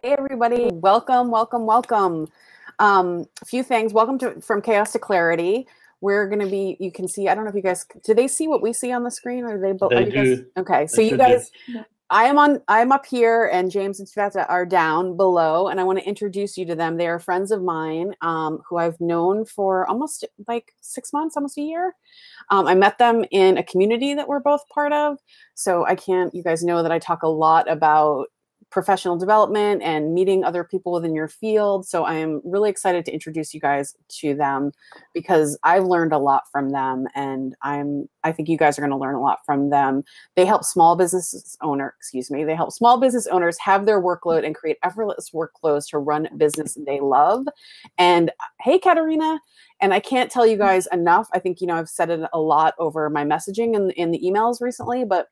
Hey everybody, welcome, welcome, welcome. A few things. Welcome from Chaos to Clarity. We're going to be, you can see, I don't know if you guys, do they see what we see on the screen? Or they both? They do. Okay, so you guys, I'm up here and James and Sveta are down below, and I want to introduce you to them. They are friends of mine who I've known for almost like 6 months, almost a year. I met them in a community that we're both part of. So you guys know that I talk a lot about professional development and meeting other people within your field. So I am really excited to introduce you guys to them because I've learned a lot from them, and I think you guys are going to learn a lot from them. They help small business owners have their workload and create effortless workflows to run business they love. And hey, Katerina, and I can't tell you guys enough. I think, I've said it a lot over my messaging in the emails recently, but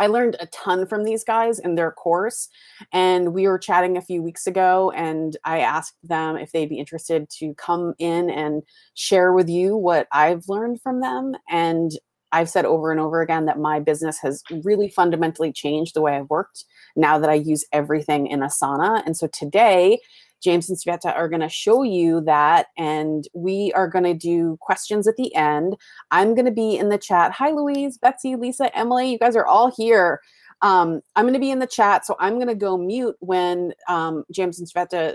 I learned a ton from these guys in their course, and we were chatting a few weeks ago, and I asked them if they'd be interested to come in and share with you what I've learned from them. And I've said over and over again that my business has really fundamentally changed the way I've worked now that I use everything in Asana. And so today, James and Sveta are going to show you that, and we are going to do questions at the end. I'm going to be in the chat. Hi, Louise, Betsy, Lisa, Emily. You guys are all here. I'm going to be in the chat, so I'm going to go mute when James and Sveta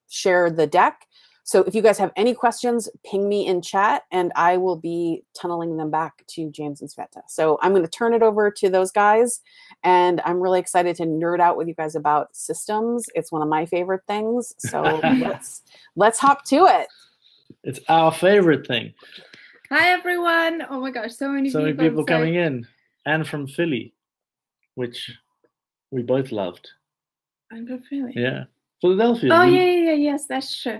share the deck. So if you guys have any questions, ping me in chat, and I will be tunneling them back to James and Sveta. So I'm going to turn it over to those guys, and I'm really excited to nerd out with you guys about systems. It's one of my favorite things. So let's hop to it. It's our favorite thing. Hi everyone! Oh my gosh, so many people coming in, and from Philly, which we both loved. I'm from Philly. Yeah. Philadelphia. Oh, yes, that's true.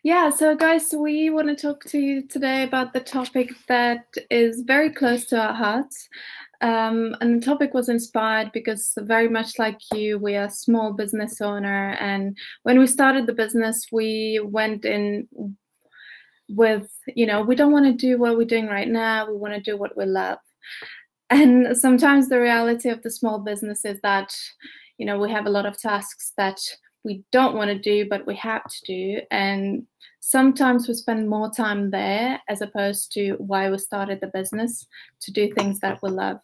Yeah, so guys, we want to talk to you today about the topic that is very close to our hearts. And the topic was inspired because very much like you, we are a small business owner. And when we started the business, we went in with, we don't want to do what we're doing right now. We want to do what we love. And sometimes the reality of the small business is that, we have a lot of tasks that we don't want to do, but we have to do. And sometimes we spend more time there as opposed to why we started the business, to do things that we love.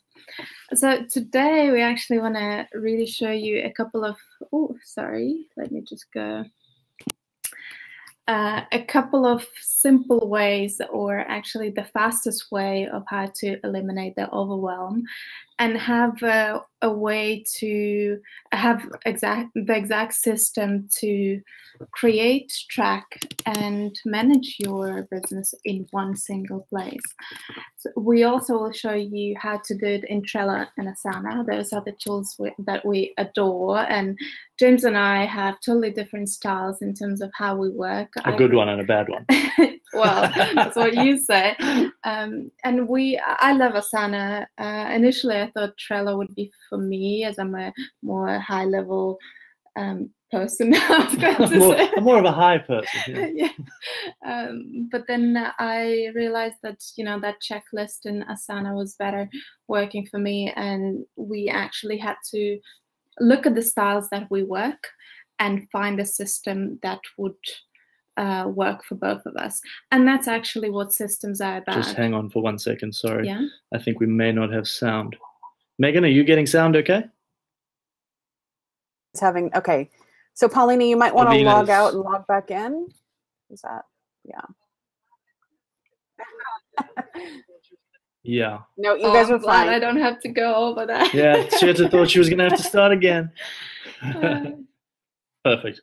So today we actually want to really show you a couple of, a couple of simple ways, or actually the fastest way of how to eliminate the overwhelm and have a way to have the exact system to create, track, and manage your business in one single place. So we also will show you how to do it in Trello and Asana. Those are the tools that we adore, and James and I have totally different styles in terms of how we work. A good one and a bad one. Well, that's what you say. And I love Asana. Initially, I thought Trello would be for me, as I'm a more high-level person. I'm more of a high person. Yeah. But then I realized that that checklist in Asana was better working for me, and we actually had to look at the styles that we work and find a system that would work for both of us. And that's actually what systems are about. Just hang on for 1 second, sorry. Yeah. I think we may not have sound. Meighan, are you getting sound okay? Okay. So Paulina, you might want to log out and log back in. Is that, yeah. No, you guys are fine. I don't have to go over that. Yeah, Sveta thought she was going to have to start again. Perfect.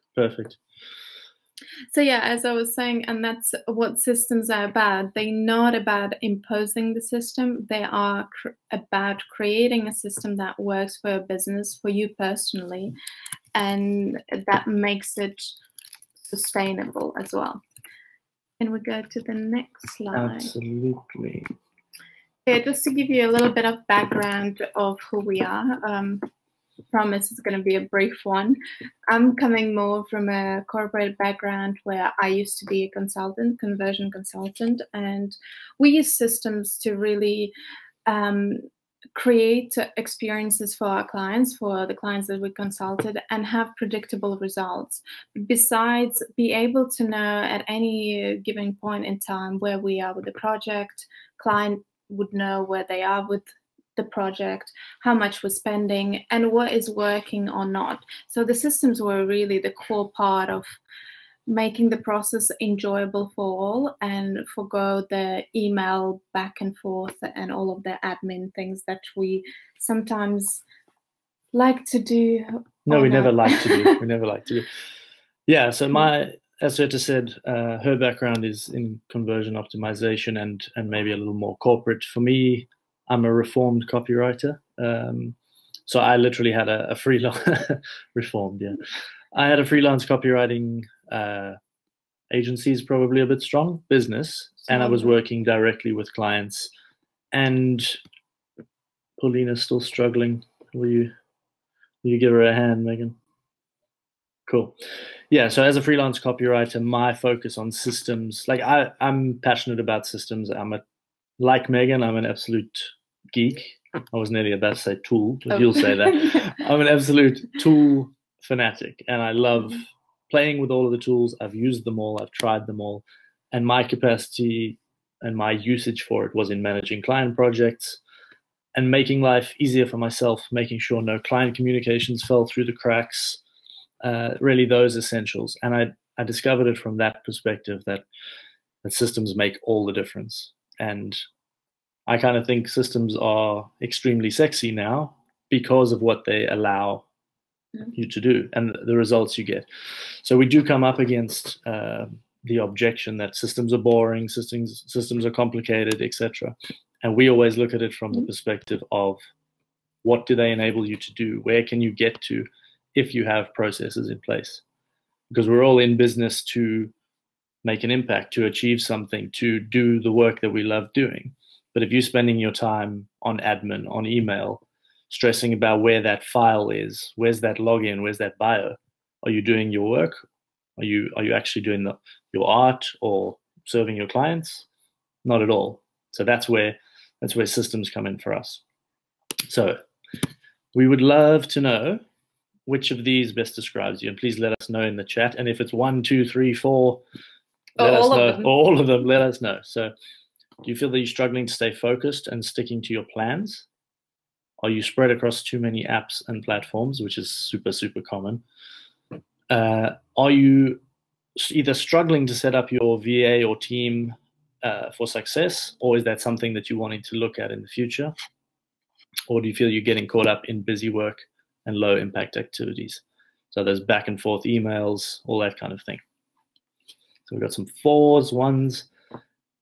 So yeah, as I was saying, and that's what systems are about. They're not about imposing the system. They are about creating a system that works for a business, for you personally, and that makes it sustainable as well. And we go to the next slide. Absolutely. Yeah, just to give you a little bit of background of who we are. Promise it's going to be a brief one. I'm coming more from a corporate background where I used to be a consultant, conversion consultant, and we use systems to really create experiences for our clients, for the clients that we consulted, and have predictable results. Besides, be able to know at any given point in time where we are with the project. Client would know where they are with the project, how much we're spending, and what is working or not. So the systems were really the core part of making the process enjoyable for all, and forgo the email back and forth and all of the admin things that we sometimes like to do. No, we never like to do. We never like to do. Yeah, so as Sveta said, her background is in conversion optimization and maybe a little more corporate. For me, I'm a reformed copywriter. So I literally had a freelance reformed, yeah. I had a freelance copywriting agency, is probably a bit strong, business, and I was working directly with clients. And Paulina's still struggling. Will you give her a hand, Meighan? Cool. Yeah, so as a freelance copywriter, my focus on systems, like I'm passionate about systems. Like Meighan, I'm an absolute geek. I was nearly about to say tool, but you'll say that. I'm an absolute tool fanatic, and I love playing with all of the tools. I've used them all, I've tried them all, and my capacity and my usage for it was in managing client projects and making life easier for myself, making sure no client communications fell through the cracks, really those essentials. And I discovered it from that perspective, that systems make all the difference. And I kind of think systems are extremely sexy now because of what they allow you to do and the results you get. So we do come up against the objection that systems are boring, systems are complicated, etc. And we always look at it from the perspective of what do they enable you to do? Where can you get to if you have processes in place? Because we're all in business to make an impact, to achieve something, to do the work that we love doing. But if you're spending your time on admin, on email, stressing about where that file is, where's that login, where's that bio, are you doing your work? Are you actually doing your art or serving your clients? Not at all. So that's where systems come in for us. So we would love to know which of these best describes you, and please let us know in the chat. And if it's 1, 2, 3, 4, let us know. All of them, let us know. So do you feel that you're struggling to stay focused and sticking to your plans? Are you spread across too many apps and platforms, which is super, super common? Are you either struggling to set up your VA or team for success, or is that something that you're wanting to look at in the future? Or do you feel you're getting caught up in busy work and low impact activities? So there's back and forth emails, all that kind of thing. So we've got some 4s, 1s,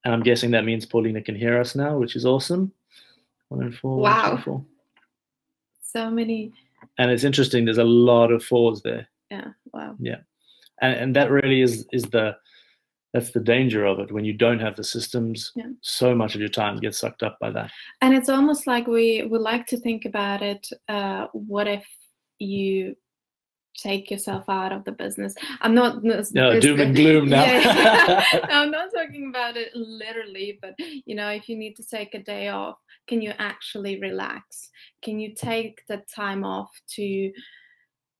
and I'm guessing that means Paulina can hear us now, which is awesome. 1 and 4. Wow. 1, 2, 4. So many. And it's interesting, there's a lot of 4s there. Yeah, wow. Yeah. And that really is that's the danger of it. When you don't have the systems, so much of your time gets sucked up by that. And it's almost like we like to think about it, what if you take yourself out of the business? I'm not doom and gloom now. I'm not talking about it literally, but if you need to take a day off, can you actually relax? Can you take the time off to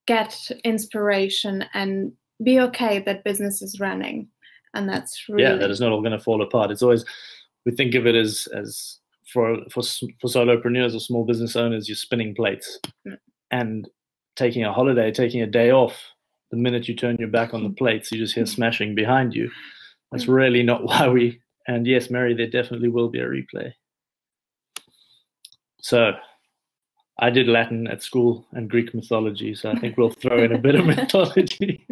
get inspiration and be okay that business is running? And that's really that is not all going to fall apart. It's always, we think of it as for solopreneurs or small business owners, you're spinning plates and taking a holiday, taking a day off. The minute you turn your back on the plates, you just hear smashing behind you. That's really not why we. And yes, Mary, there definitely will be a replay. So I did Latin at school and Greek mythology, so I think we'll throw in a bit of mythology.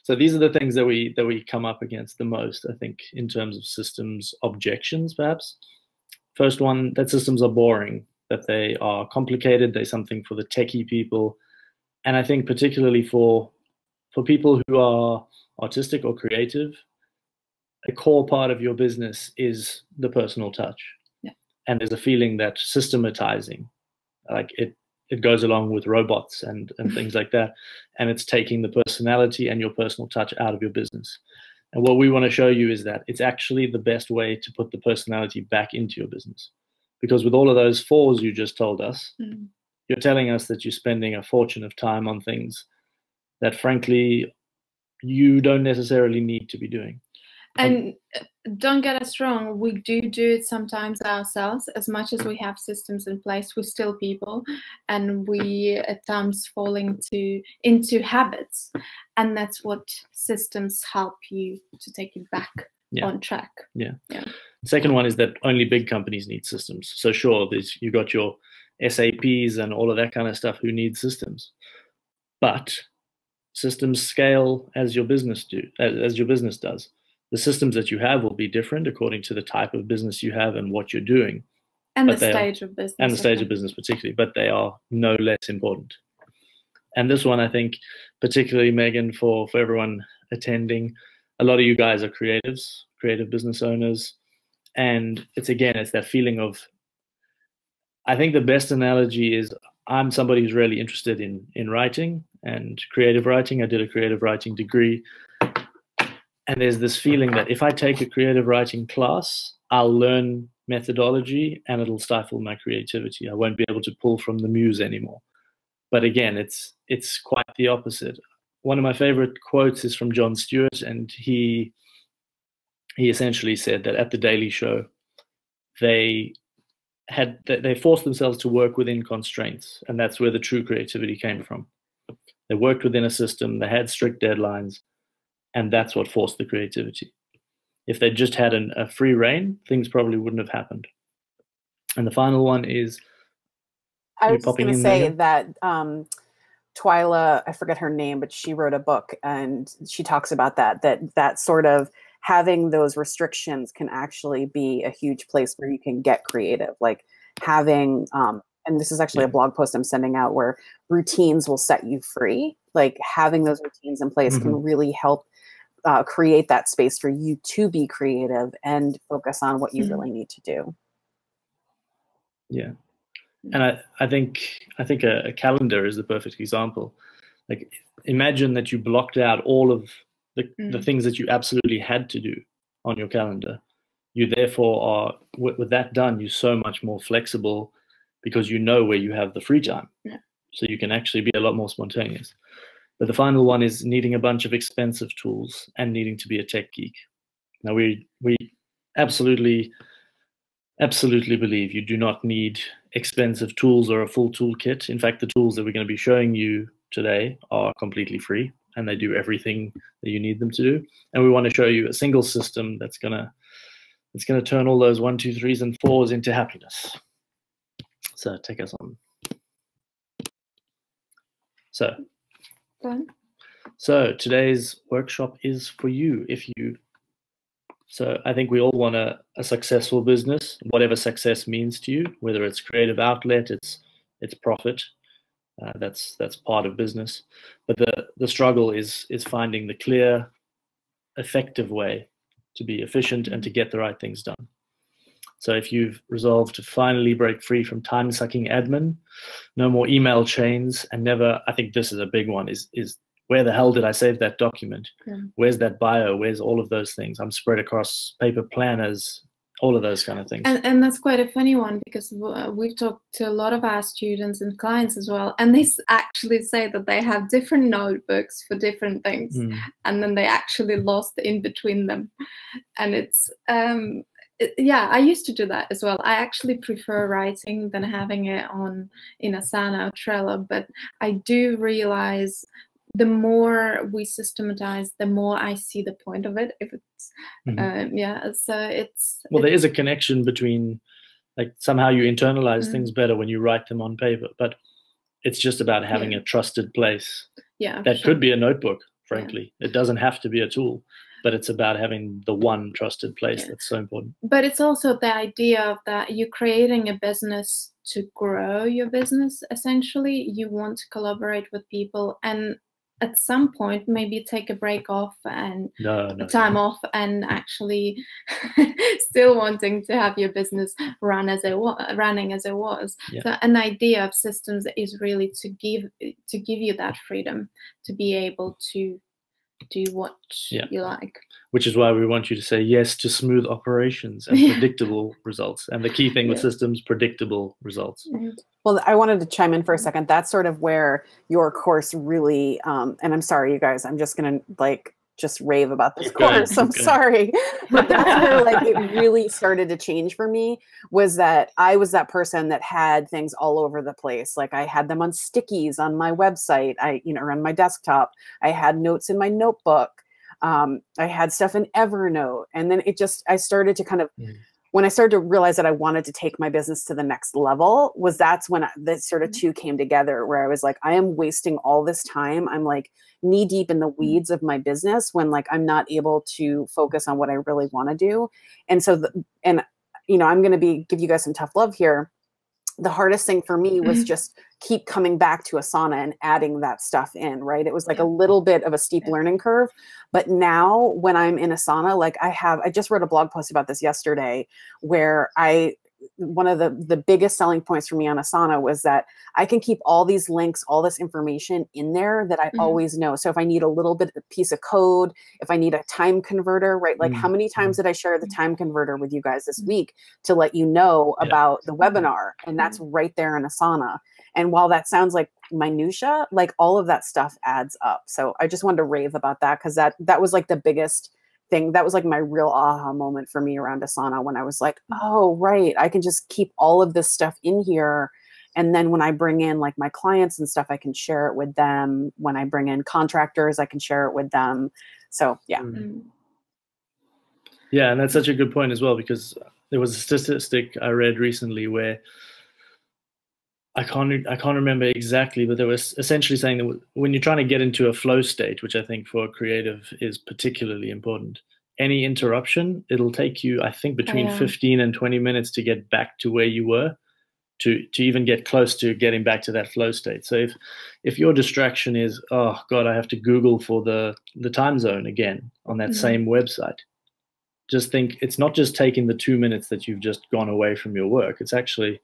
So these are the things that we come up against the most, I think, in terms of systems objections, perhaps. First one, that systems are boring, that they are complicated, they're something for the techie people. And I think particularly for people who are artistic or creative, a core part of your business is the personal touch. And there's a feeling that systematizing, like it goes along with robots and things like that, and it's taking the personality and your personal touch out of your business. And what we want to show you is that it's actually the best way to put the personality back into your business. Because with all of those 4s you just told us, you're telling us that you're spending a fortune of time on things that, frankly, you don't necessarily need to be doing. And don't get us wrong, we do it sometimes ourselves. As much as we have systems in place, we're still people, and we at times fall into habits, and that's what systems help you to take you back on track. Yeah. The second one is that only big companies need systems. So sure, you got your SAPs and all of that kind of stuff who need systems, but systems scale as your business does. The systems that you have will be different according to the type of business you have and what you're doing. And the stage of business. And the stage of business particularly, but they are no less important. And this one, I think, particularly, Meighan, for everyone attending, a lot of you guys are creatives, creative business owners. And it's that feeling of, I think the best analogy is, I'm somebody who's really interested in writing and creative writing. I did a creative writing degree. And there's this feeling that if I take a creative writing class, I'll learn methodology and it'll stifle my creativity. I won't be able to pull from the muse anymore. But again, it's quite the opposite. One of my favorite quotes is from Jon Stewart, and he essentially said that at the Daily Show, they forced themselves to work within constraints, and that's where the true creativity came from. They worked within a system, they had strict deadlines, and that's what forced the creativity. If they just had a free reign, things probably wouldn't have happened. And the final one is, I was going to say that Twyla, I forget her name, but she wrote a book and she talks about that sort of having those restrictions can actually be a huge place where you can get creative. Like having, and this is actually a blog post I'm sending out, where routines will set you free. Like having those routines in place can really help create that space for you to be creative and focus on what you really need to do. Yeah. And I think a calendar is the perfect example. Like, imagine that you blocked out all of the things that you absolutely had to do on your calendar. You therefore are, with that done, you're so much more flexible because you know where you have the free time. Yeah. So you can actually be a lot more spontaneous. But the final one is needing a bunch of expensive tools and needing to be a tech geek. Now, we absolutely believe you do not need expensive tools or a full toolkit. In fact, the tools that we're going to be showing you today are completely free, and they do everything that you need them to do. And we want to show you a single system that's going to turn all those 1, 2, 3s, and 4s into happiness. So take us on. So today's workshop is for you. So I think we all want a successful business, whatever success means to you, whether it's creative outlet, it's profit. That's part of business. But the struggle is finding the clear, effective way to be efficient and to get the right things done. So if you've resolved to finally break free from time-sucking admin, no more email chains, and never, I think this is a big one, is where the hell did I save that document? Yeah. Where's that bio? Where's all of those things? I'm spread across paper planners, all of those kind of things. And that's quite a funny one, because we've talked to a lot of our students and clients as well, and they actually say that they have different notebooks for different things, and then they actually lost in between them. And it's yeah, I used to do that as well. I actually prefer writing than having it in Asana or Trello, but I do realize the more we systematize, the more I see the point of it. If it's yeah, so it's there is a connection between, like, somehow you internalize things better when you write them on paper, but it's just about having a trusted place. Yeah, that could be a notebook, frankly. It doesn't have to be a tool, but it's about having the one trusted place. That's so important. But it's also the idea of that you're creating a business to grow your business. Essentially, you want to collaborate with people, and at some point maybe take a break off and time off, and actually still wanting to have your business running as it was. Yeah. So an idea of systems is really to give you that freedom to be able to do what you like. Which is why we want you to say yes to smooth operations and predictable results. And the key thing with systems, predictable results. Well, I wanted to chime in for a second. That's sort of where your course really, and I'm sorry, you guys, I'm just going to just rave about this course. I'm sorry. But that's where it really started to change for me, was that I was that person that had things all over the place. Like I had them on stickies on my website, or on my desktop. I had notes in my notebook. I had stuff in Evernote. And then I started to kind of, when I started to realize that I wanted to take my business to the next level, that's when the sort of two came together, where I was like, I am wasting all this time. I'm like knee deep in the weeds of my business when I'm not able to focus on what I really want to do. And so, I'm going to give you guys some tough love here. The hardest thing for me was just keep coming back to Asana and adding that stuff in, right? It was like a little bit of a steep learning curve. But now when I'm in Asana, I just wrote a blog post about this yesterday, where one of the biggest selling points for me on Asana was that I can keep all these links, all this information in there that I always know. So if I need a little bit of a piece of code, if I need a time converter, right? How many times did I share the time converter with you guys this week to let you know about the webinar? And that's right there in Asana. And while that sounds like minutia, all of that stuff adds up. So I just wanted to rave about that, because that was the biggest thing. That was my real aha moment for me around Asana, when I was like, oh, right, I can just keep all of this stuff in here. And then when I bring in my clients and stuff, I can share it with them. When I bring in contractors, I can share it with them. So, yeah. Yeah, and that's such a good point as well, because there was a statistic I read recently where I can't remember exactly, but they were essentially saying that when you're trying to get into a flow state, which I think for a creative is particularly important, any interruption, it'll take you, I think, between 15 and 20 minutes to get back to where you were, to even get close to getting back to that flow state. So if your distraction is, oh God, I have to Google for the time zone again on that same website, just think it's not just taking the 2 minutes that you've just gone away from your work. It's actually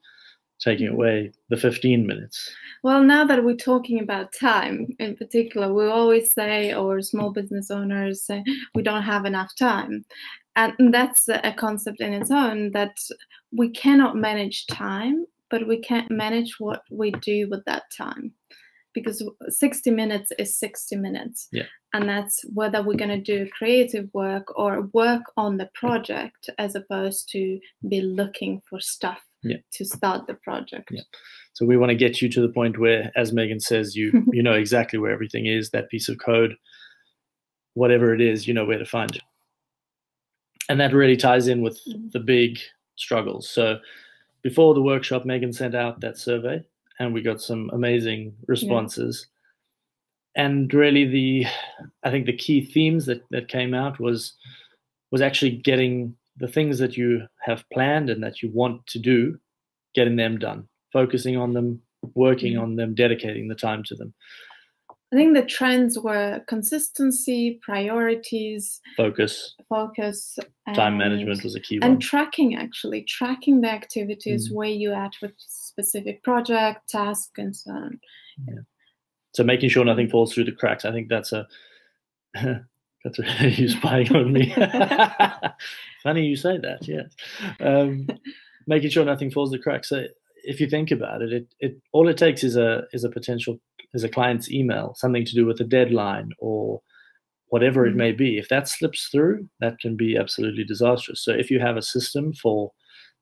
taking away the 15 minutes. Well, now that we're talking about time in particular, we always say, or small business owners say, we don't have enough time. And that's a concept in its own, that we cannot manage time, but we can't manage what we do with that time. Because 60 minutes is 60 minutes. Yeah. And that's whether we're going to do creative work or work on the project, as opposed to be looking for stuff to start the project. Yeah. So we want to get you to the point where, as Meighan says, you know exactly where everything is, that piece of code, whatever it is, you know where to find it. And that really ties in with the big struggles. So before the workshop, Meighan sent out that survey, and we got some amazing responses. And really I think the key themes that came out was actually getting the things that you have planned and that you want to do, getting them done, focusing on them, working on them, dedicating the time to them. I think the trends were consistency, priorities, focus, time management was a key one. And tracking the activities where you're at with specific project, task, and so on. Yeah. So making sure nothing falls through the cracks. I think that's you spying on me. Funny you say that, yes. Making sure nothing falls through the cracks. So if you think about it, all it takes is a client's email, something to do with a deadline or whatever it may be. If that slips through, that can be absolutely disastrous. So if you have a system for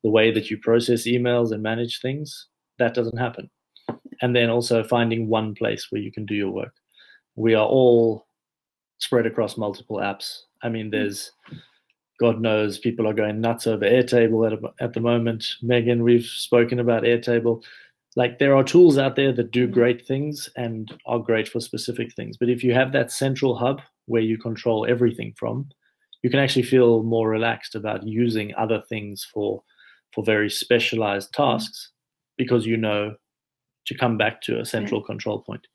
the way that you process emails and manage things, that doesn't happen. And then also finding one place where you can do your work. We are all spread across multiple apps. I mean, there's, God knows, people are going nuts over Airtable at the moment. Meighan, we've spoken about Airtable. There are tools out there that do great things and are great for specific things. But if you have that central hub where you control everything from, you can actually feel more relaxed about using other things for very specialized tasks, because you know to come back to a central control point.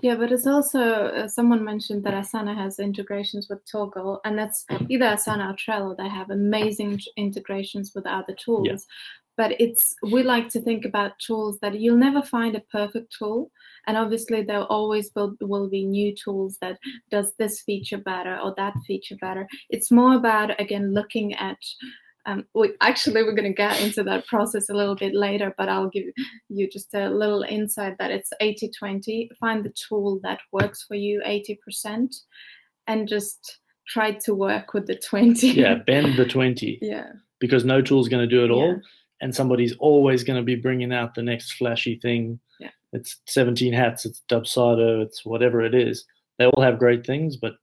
Yeah, but it's also, someone mentioned that Asana has integrations with Toggle, and that's either Asana or Trello. They have amazing integrations with other tools. Yeah. But we like to think about tools that you'll never find a perfect tool. And obviously there always will be new tools that does this feature better or that feature better. It's more about, again, looking at, we're going to get into that process a little bit later, but I'll give you just a little insight that it's 80-20. Find the tool that works for you 80% and just try to work with the 20. Yeah, bend the 20. Yeah. Because no tool's going to do it all. And somebody's always going to be bringing out the next flashy thing. Yeah. It's 17 hats, it's Dubsado, it's whatever it is. They all have great things, but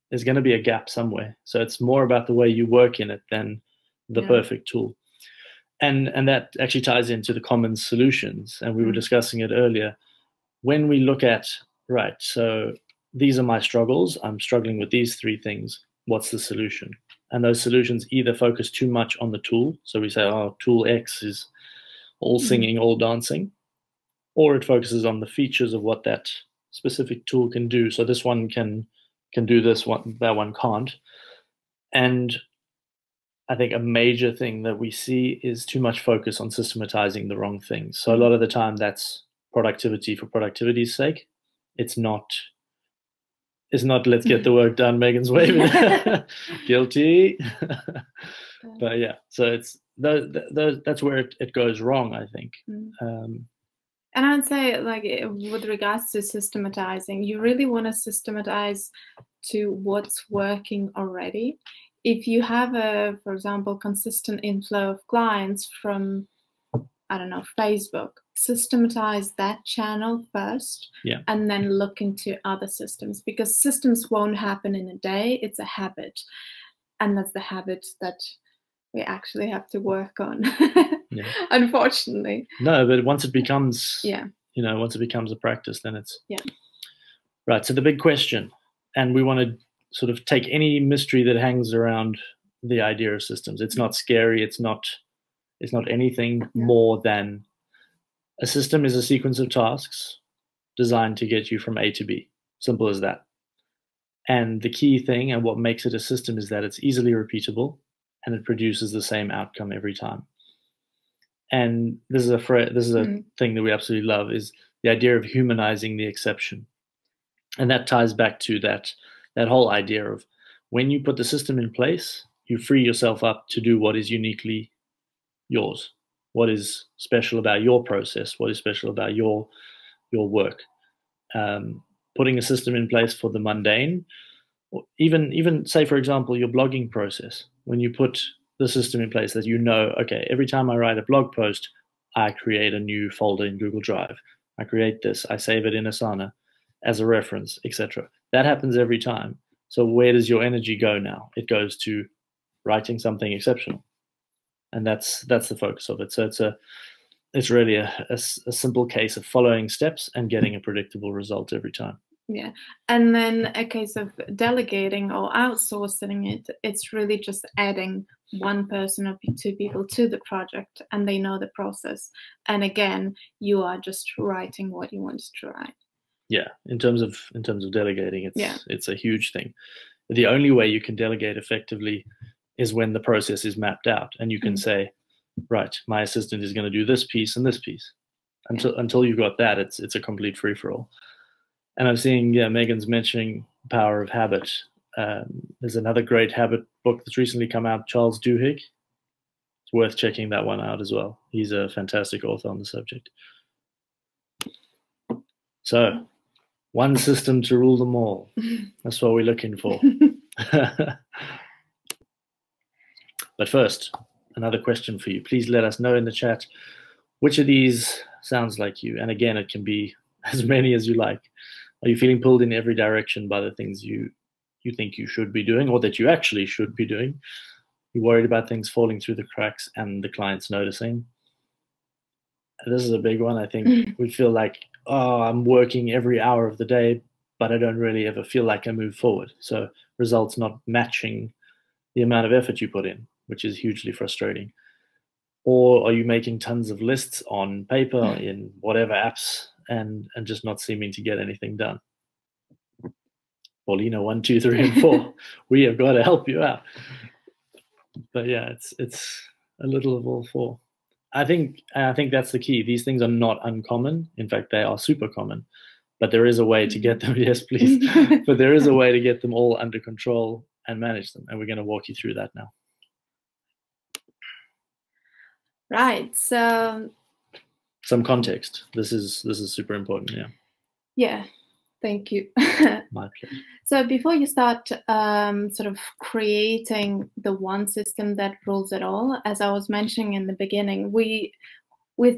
there's going to be a gap somewhere. So it's more about the way you work in it than the perfect tool. And that actually ties into the common solutions. And we were discussing it earlier. When we look at, right, so these are my struggles. I'm struggling with these 3 things. What's the solution? And those solutions either focus too much on the tool. So we say, oh, tool X is all singing, all dancing. Or it focuses on the features of what that specific tool can do. So this one can do this, that one can't. And I think a major thing that we see is too much focus on systematizing the wrong things. So a lot of the time that's productivity for productivity's sake. It's not let's get the work done, Meighan's waving. Guilty. But yeah, so it's that's where it goes wrong, I think. And I'd say, like, with regards to systematizing, you really want to systematize to what's working already. If you have for example, consistent inflow of clients from, I don't know, Facebook, systematize that channel first, and then look into other systems, because systems won't happen in a day. It's a habit, and that's the habit that we actually have to work on. Unfortunately. No, but once it becomes, once it becomes a practice, then it's right. So the big question, and we want to sort of take any mystery that hangs around the idea of systems. It's not scary. It's not anything more than a system is a sequence of tasks designed to get you from A to B. Simple as that. And the key thing and what makes it a system is that it's easily repeatable and it produces the same outcome every time. And this is a thing that we absolutely love, is the idea of humanizing the exception. And that ties back to that whole idea of when you put the system in place, you free yourself up to do what is uniquely yours, what is special about your process, what is special about your work. Putting a system in place for the mundane, or even say, for example, your blogging process. When you put the system in place that okay, every time I write a blog post, I create a new folder in Google Drive. I create this, I save it in Asana as a reference, etc. That happens every time. So where does your energy go now? It goes to writing something exceptional. And that's the focus of it. So it's really a simple case of following steps and getting a predictable result every time. Yeah. And then a case of delegating or outsourcing it, it's really just adding one person or 2 people to the project, and they know the process. And again, you are just writing what you want to write. Yeah. In terms of delegating, it's a huge thing. The only way you can delegate effectively is when the process is mapped out and you can say, right, my assistant is going to do this piece and this piece. Until you've got that, it's a complete free-for-all. And I'm seeing, Meighan's mentioning Power of Habit. There's another great habit book that's recently come out, Charles Duhigg. It's worth checking that one out as well. He's a fantastic author on the subject. So, one system to rule them all. That's what we're looking for. But first, another question for you. Please let us know in the chat which of these sounds like you. And again, it can be as many as you like. Are you feeling pulled in every direction by the things you think you should be doing, or that you actually should be doing? You're worried about things falling through the cracks and the clients noticing. This is a big one. I think we feel like, oh, I'm working every hour of the day, but I don't really ever feel like I move forward. So results not matching the amount of effort you put in, which is hugely frustrating. Or are you making tons of lists on paper in whatever apps and just not seeming to get anything done? Paulina, 1, 2, 3, and 4. We have got to help you out. But yeah, it's a little of all 4. I think that's the key. These things are not uncommon. In fact, they are super common. But there is a way to get them. Yes, please. But there is a way to get them all under control and manage them. And we're going to walk you through that now. Right. So some context. This is super important. Yeah. Yeah. Thank you. My pleasure. So before you start sort of creating the one system that rules it all, as I was mentioning in the beginning, we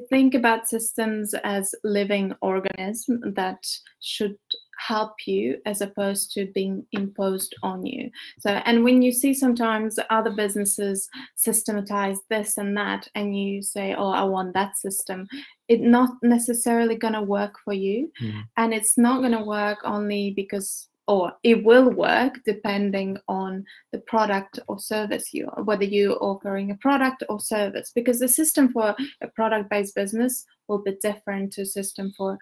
think about systems as living organisms that should help you as opposed to being imposed on you. So, and when you see sometimes other businesses systematize this and that, and you say, oh, I want that system, it's not necessarily going to work for you. And it's not going to work only because, or it will work depending on the product or service whether you're offering a product or service, because the system for a product-based business will be different to a system for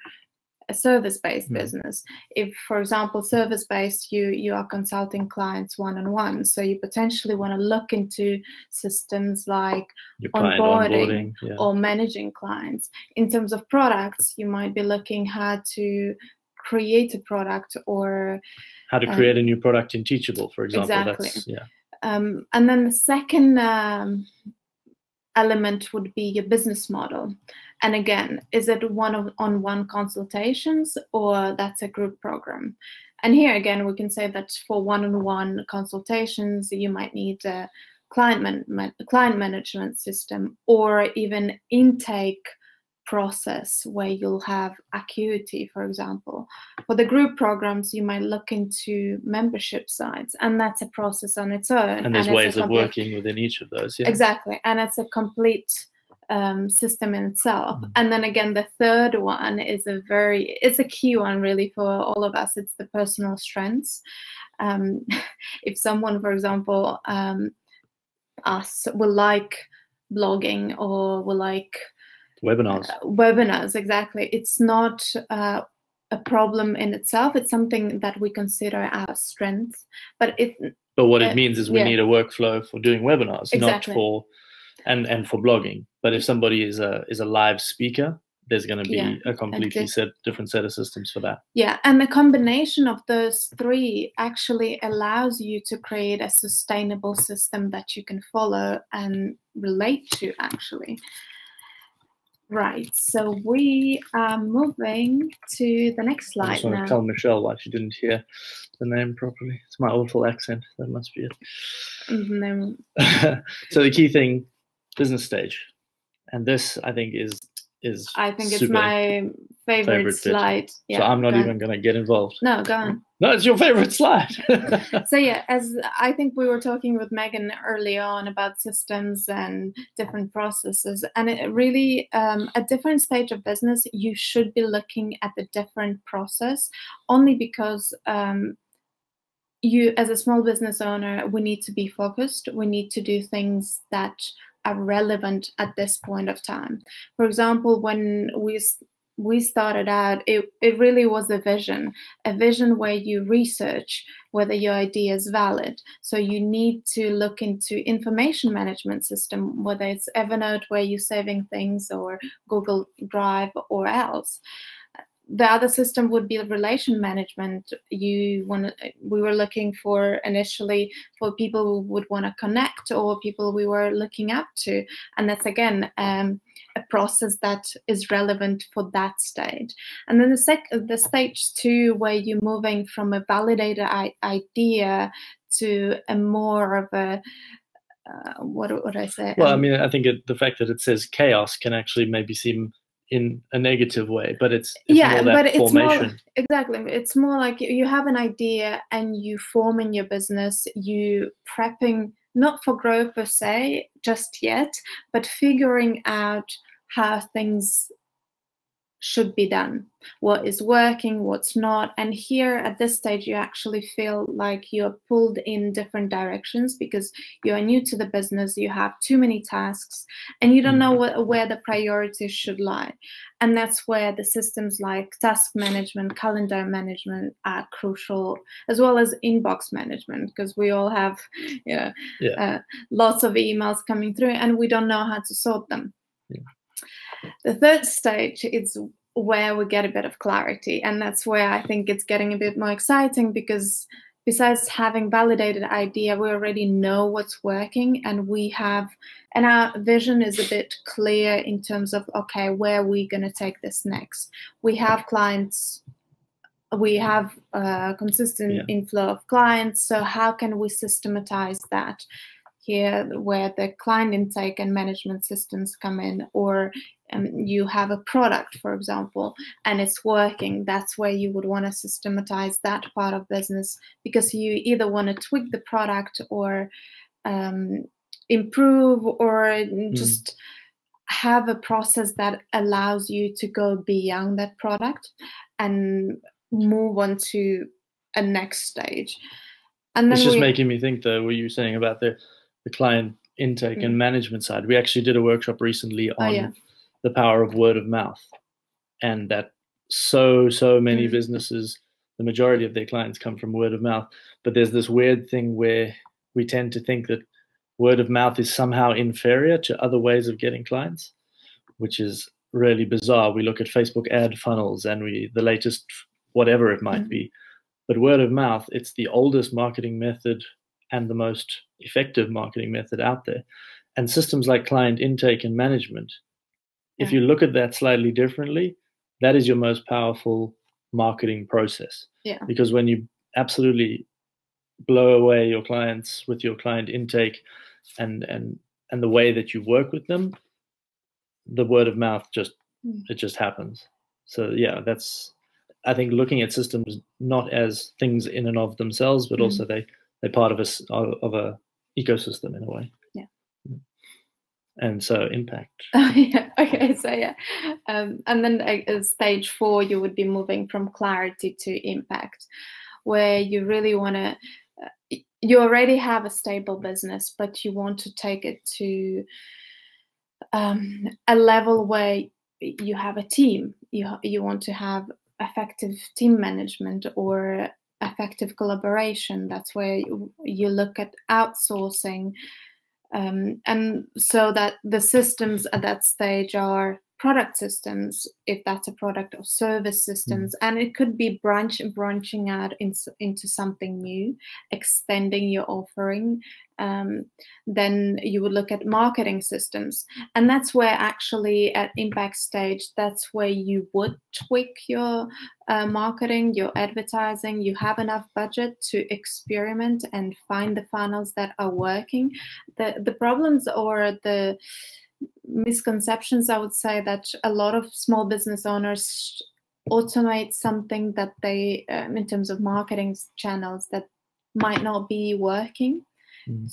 a service-based business. If, for example, service-based, you are consulting clients one-on-one, so you potentially want to look into systems like onboarding or managing clients. In terms of products, you might be looking how to create a product or how to create a new product in Teachable, for example. Exactly. That's, yeah. And then the second element would be your business model. And again, is it one-on-one consultations or that's a group program? And here again, we can say that for one-on-one consultations, you might need a client management system or even intake process where you'll have acuity, for example. For the group programs, you might look into membership sites, and that's a process on its own. And there's ways of working within each of those. Yeah. Exactly, and it's a complete system in itself. And then again, the third one is it's a key one really for all of us. It's the personal strengths. If someone, for example, us will like blogging or will like webinars, exactly. It's not a problem in itself. It's something that we consider our strength. But what it means is we need a workflow for doing webinars, exactly. Not for and for blogging. But if somebody is a live speaker, there's going to be a completely different set of systems for that. Yeah, and the combination of those three actually allows you to create a sustainable system that you can follow and relate to, actually. Right, so we are moving to the next slide now. I just want to tell Michelle why she didn't hear the name properly. It's my awful accent. That must be it. So the key thing, business stage. And this, I think, is I think it's my favorite slide. Yeah, so I'm not even going to get involved. No, go on. No, it's your favorite slide. So yeah, as I think we were talking with Meighan early on about systems and different processes, and it really, at different stage of business, you should be looking at the different process, only because you, as a small business owner, we need to be focused. We need to do things that are relevant at this point of time. For example, when we started out, it really was a vision where you research whether your idea is valid. So you need to look into information management system, whether it's Evernote where you're saving things or Google Drive or else. The other system would be relation management. We were looking for initially for people who would want to connect or people we were looking up to. And that's again, a process that is relevant for that stage. And then the stage 2, where you're moving from a validated idea to a more of a, what would I say? Well, I mean, I think the fact that it says chaos can actually maybe seem in a negative way, but it's more that formation. Exactly. It's more like you have an idea and you form in your business, you prepping not for growth per se just yet, but figuring out how things should be done, what is working, what's not. And here at this stage, you actually feel like you're pulled in different directions because you are new to the business, you have too many tasks, and you don't know where the priorities should lie. And that's where the systems like task management, calendar management are crucial, as well as inbox management, because we all have lots of emails coming through and we don't know how to sort them. The third stage is where we get a bit of clarity, and that's where I think it's getting a bit more exciting, because besides having validated idea, we already know what's working, and our vision is a bit clear in terms of, okay, where are we going to take this next? We have clients, we have a consistent inflow of clients, so how can we systematize that? Here, where the client intake and management systems come in, or you have a product, for example, and it's working, that's where you would want to systematize that part of business, because you either want to tweak the product or improve, or just have a process that allows you to go beyond that product and move on to a next stage. And then it's just making me think, though, what you were saying about the client intake and management side. We actually did a workshop recently on the power of word of mouth, and that so many businesses, the majority of their clients come from word of mouth, but there's this weird thing where we tend to think that word of mouth is somehow inferior to other ways of getting clients, which is really bizarre. We look at Facebook ad funnels and the latest whatever it might be, but word of mouth, it's the oldest marketing method and the most effective marketing method out there. And systems like client intake and management, if you look at that slightly differently, that is your most powerful marketing process. Because when you absolutely blow away your clients with your client intake and the way that you work with them, the word of mouth just happens. So yeah, that's, I think, looking at systems not as things in and of themselves, but also they're part of a ecosystem in a way. And so impact. Okay, so and then at stage 4, you would be moving from clarity to impact, where you really want to, you already have a stable business, but you want to take it to a level where you have a team. You want to have effective team management or effective collaboration. That's where you look at outsourcing. And so that the systems at that stage are product systems, if that's a product, or service systems, and it could be branching out into something new, extending your offering. Then you would look at marketing systems, and that's where actually at impact stage, that's where you would tweak your marketing, your advertising. You have enough budget to experiment and find the funnels that are working. The problems or the misconceptions, I would say, that a lot of small business owners automate something that they, in terms of marketing channels, that might not be working.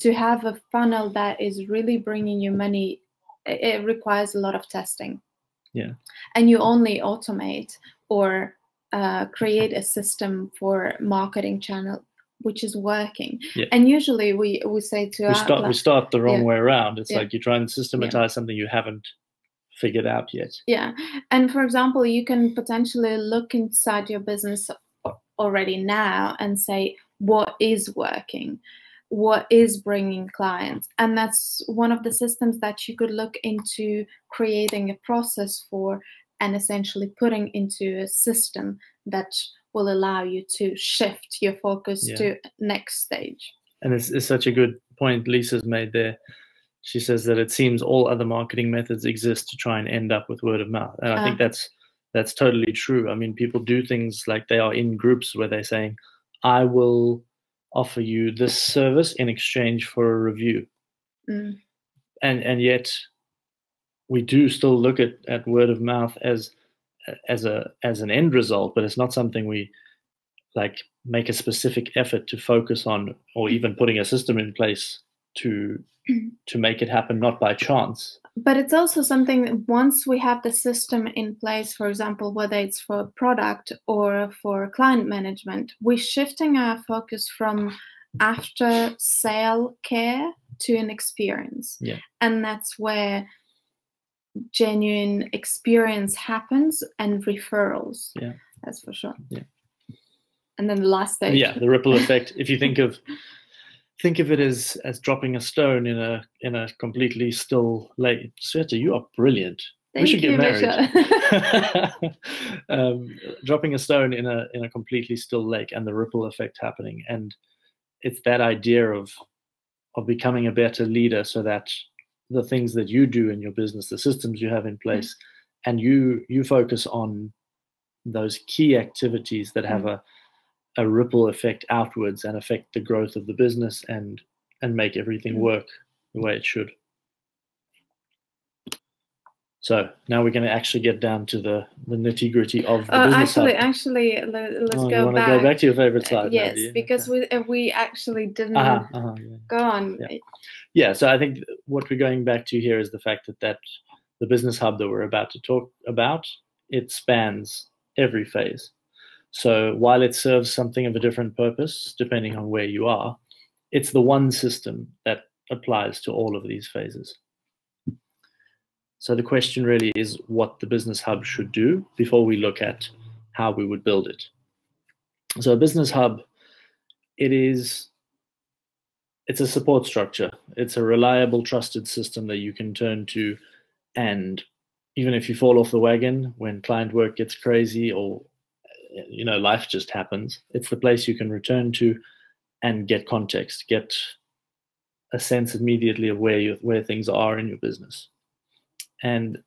To have a funnel that is really bringing you money, it requires a lot of testing. And you only automate or create a system for marketing channel which is working. And usually we say to we start the wrong way around. It's like you try and systematize something you haven't figured out yet. And for example, you can potentially look inside your business already now and say, what is working? What is bringing clients? And that's one of the systems that you could look into creating a process for, and essentially putting into a system that will allow you to shift your focus to next stage. And it's such a good point Lisa's made there. She says that it seems all other marketing methods exist to try and end up with word of mouth. And I think that's totally true. I mean, people do things like they are in groups where they're saying, I will offer you this service in exchange for a review. And yet we do still look at word of mouth as an end result, but it's not something we like make a specific effort to focus on, or even putting a system in place to make it happen, not by chance. But it's also something that once we have the system in place, for example, whether it's for a product or for client management, we're shifting our focus from after sale care to an experience. And that's where genuine experience happens, and referrals. That's for sure. And then the last stage. The ripple effect. If you think of think of it as dropping a stone in a completely still lake. Sveta, you are brilliant. Thank we should you, get married. Dropping a stone in a completely still lake and the ripple effect happening. And it's that idea of becoming a better leader, so that the things that you do in your business, the systems you have in place, and you focus on those key activities that have a ripple effect outwards and affect the growth of the business and make everything work the way it should. So now we're going to actually get down to the nitty gritty of the business hub. Actually, let's go back. You want to go back to your favorite slide? Yes, because we actually didn't go on. Yeah, so I think what we're going back to here is the fact that the business hub that we're about to talk about, it spans every phase. So while it serves something of a different purpose, depending on where you are, it's the one system that applies to all of these phases. So the question really is what the business hub should do before we look at how we would build it. So a business hub, it's a support structure. It's a reliable, trusted system that you can turn to, and even if you fall off the wagon when client work gets crazy or life just happens, it's the place you can return to and get context, get a sense immediately of where things are in your business. And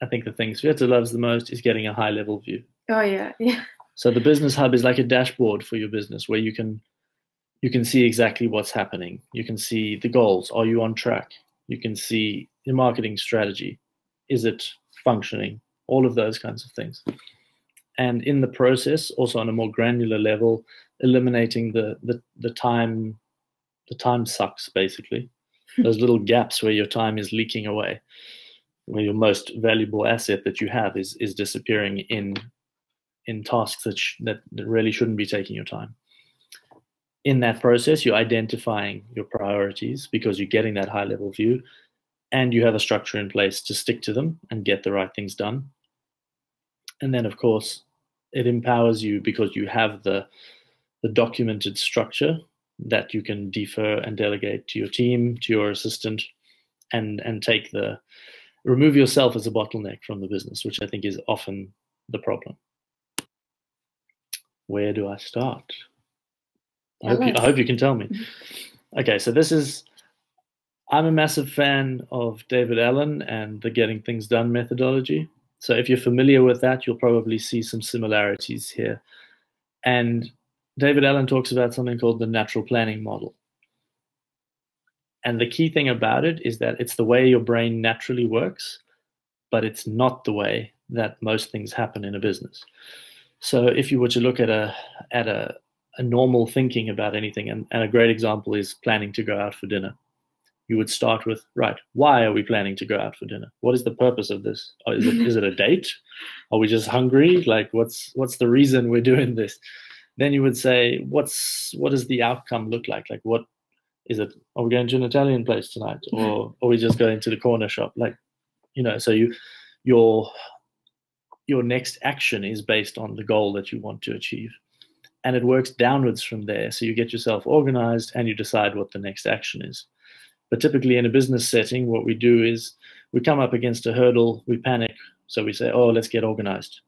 I think the thing Sveta loves the most is getting a high-level view. Oh yeah. So the business hub is like a dashboard for your business where you can see exactly what's happening. You can see the goals. Are you on track? You can see your marketing strategy. Is it functioning? All of those kinds of things. And in the process, also on a more granular level, eliminating the time sucks, basically. Those little gaps where your time is leaking away, where your most valuable asset that you have is disappearing in tasks that really shouldn't be taking your time. In that process, you're identifying your priorities because you're getting that high-level view, and you have a structure in place to stick to them and get the right things done. And then, of course, it empowers you because you have the documented structure that you can defer and delegate to your team, to your assistant, and remove yourself as a bottleneck from the business, which I think is often the problem. Where do I start? I hope you can tell me. Okay, so I'm a massive fan of David Allen and the Getting Things Done methodology. So if you're familiar with that, you'll probably see some similarities here. And David Allen talks about something called the natural planning model. And the key thing about it is that it's the way your brain naturally works, but it's not the way that most things happen in a business. So if you were to look at a normal thinking about anything, and a great example is planning to go out for dinner. You would start with, right, why are we planning to go out for dinner? What is the purpose of this? Is it a date? Are we just hungry? Like, what's the reason we're doing this? Then you would say, what does the outcome look like? Like, what is it? Are we going to an Italian place tonight? Or are we just going to the corner shop? Like, so your next action is based on the goal that you want to achieve. And it works downwards from there. So you get yourself organized and you decide what the next action is. But typically in a business setting, what we do is we come up against a hurdle, we panic. So we say, oh, let's get organized.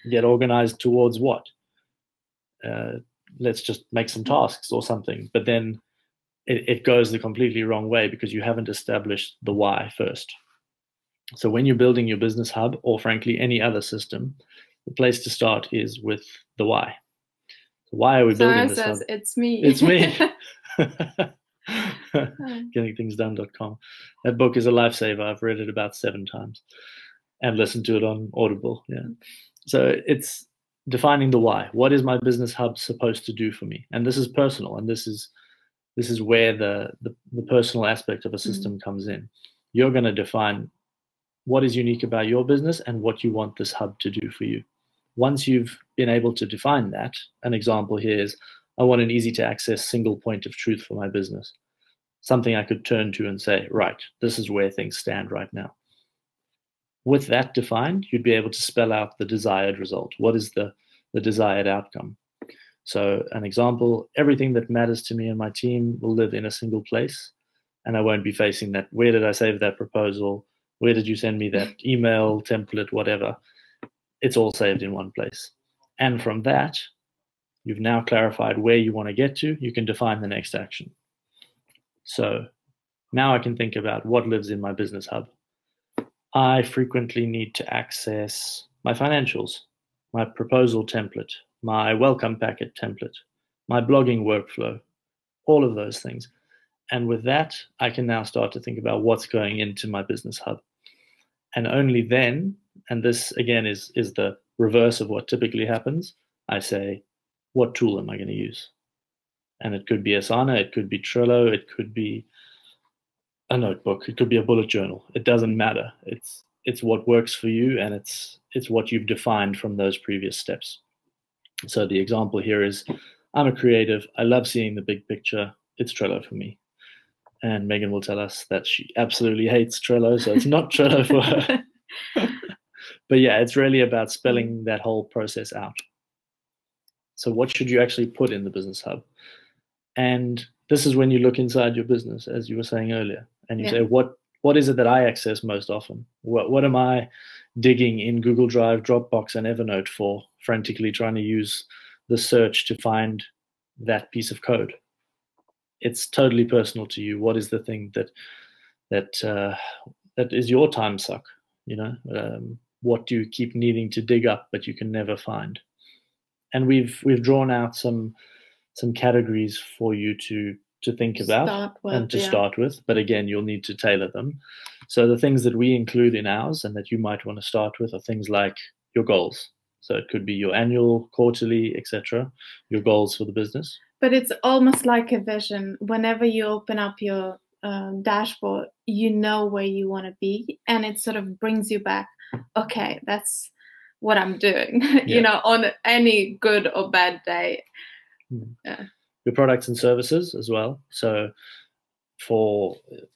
Get organized towards what? Let's just make some tasks or something. But then it goes the completely wrong way because you haven't established the why first. So when you're building your business hub, or frankly, any other system, the place to start is with the why. Why are we building this hub? It's me. It's me. Gettingthingsdone.com. That book is a lifesaver. I've read it about 7 times and listened to it on Audible. Yeah. So it's defining the why. What is my business hub supposed to do for me? And this is personal, and this is where the personal aspect of a system comes in. You're going to define what is unique about your business and what you want this hub to do for you. Once you've been able to define that, an example here is, I want an easy to access single point of truth for my business. Something I could turn to and say, right, this is where things stand right now. With that defined, you'd be able to spell out the desired result. What is the desired outcome? So an example, everything that matters to me and my team will live in a single place, and I won't be facing that. Where did I save that proposal? Where did you send me that email, template, whatever? It's all saved in one place. And from that, you've now clarified where you want to get to. You can define the next action. So now I can think about what lives in my business hub. I frequently need to access my financials, my proposal template, my welcome packet template, my blogging workflow, all of those things. And with that, I can now start to think about what's going into my business hub. And only then, and this again is the reverse of what typically happens, I say, what tool am I going to use? And it could be Asana, it could be Trello, it could be a notebook, it could be a bullet journal. It doesn't matter. It's what works for you, and it's what you've defined from those previous steps. So the example here is, I'm a creative. I love seeing the big picture. It's Trello for me. And Meighan will tell us that she absolutely hates Trello, so it's not Trello for her. But yeah, it's really about spelling that whole process out. So what should you actually put in the business hub? And this is when you look inside your business, as you were saying earlier, and you say, what is it that I access most often? What am I digging in Google Drive, Dropbox, and Evernote for, frantically trying to use the search to find that piece of code? It's totally personal to you. What is the thing that is your time suck? What do you keep needing to dig up but you can never find? And we've drawn out some categories for you to think about and to start with. But again, you'll need to tailor them. So the things that we include in ours and that you might want to start with are things like your goals. So it could be your annual, quarterly, etc., your goals for the business. But it's almost like a vision. Whenever you open up your dashboard, you know where you want to be, and it sort of brings you back. Okay, that's what I'm doing. On any good or bad day. Yeah. Your products and services as well. So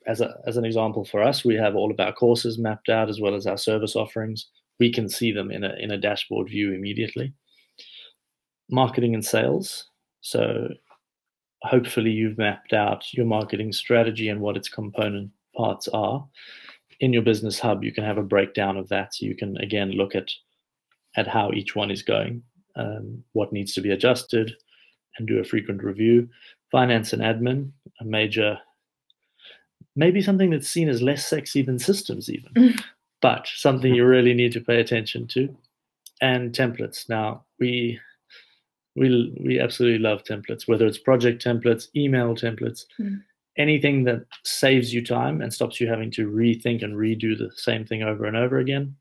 as an example for us, we have all of our courses mapped out as well as our service offerings. We can see them in a dashboard view immediately. Marketing and sales. So hopefully you've mapped out your marketing strategy and what its component parts are. In your business hub, you can have a breakdown of that. So you can, again, look at how each one is going, what needs to be adjusted, and do a frequent review. Finance and admin, a major, maybe something that's seen as less sexy than systems even, but something you really need to pay attention to. And templates. Now, we absolutely love templates, whether it's project templates, email templates, anything that saves you time and stops you having to rethink and redo the same thing over and over again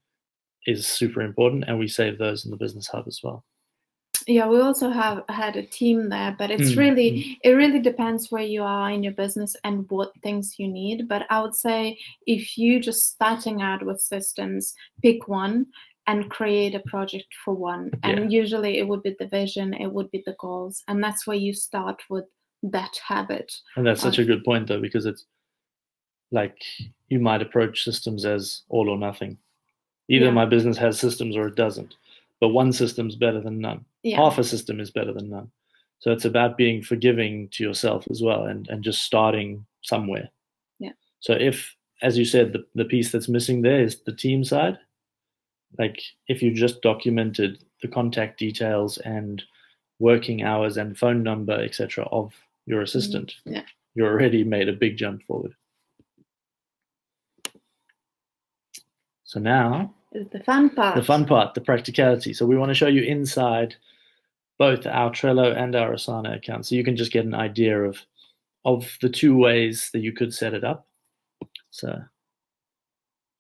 is super important. And we save those in the business hub as well. Yeah, we also have had a team there, but it really depends where you are in your business and what things you need. But I would say if you just starting out with systems, pick one and create a project for one. And usually it would be the vision, it would be the goals. And that's where you start with that habit. And that's such a good point, though, because it's like you might approach systems as all or nothing. Either my business has systems or it doesn't. But one system's better than none. Half a system is better than none. So it's about being forgiving to yourself as well and just starting somewhere. Yeah. So if, as you said, the piece that's missing there is the team side, like if you just documented the contact details and working hours and phone number, etc., of your assistant, you already made a big jump forward. So now the fun part. The fun part, the practicality. So we want to show you inside both our Trello and our Asana account, so you can just get an idea of the two ways that you could set it up. So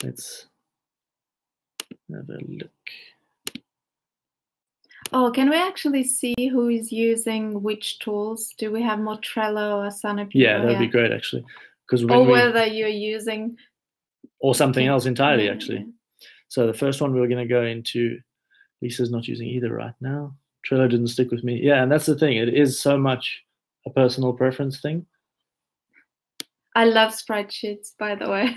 let's have a look. Oh, can we actually see who is using which tools? Do we have more Trello or Asana people? Yeah, that'd be great, actually. Or whether you're using... Or something else entirely, actually. So the first one we're going to go into, Lisa's not using either right now. Trello didn't stick with me. Yeah, and that's the thing. It is so much a personal preference thing. I love spreadsheets, by the way.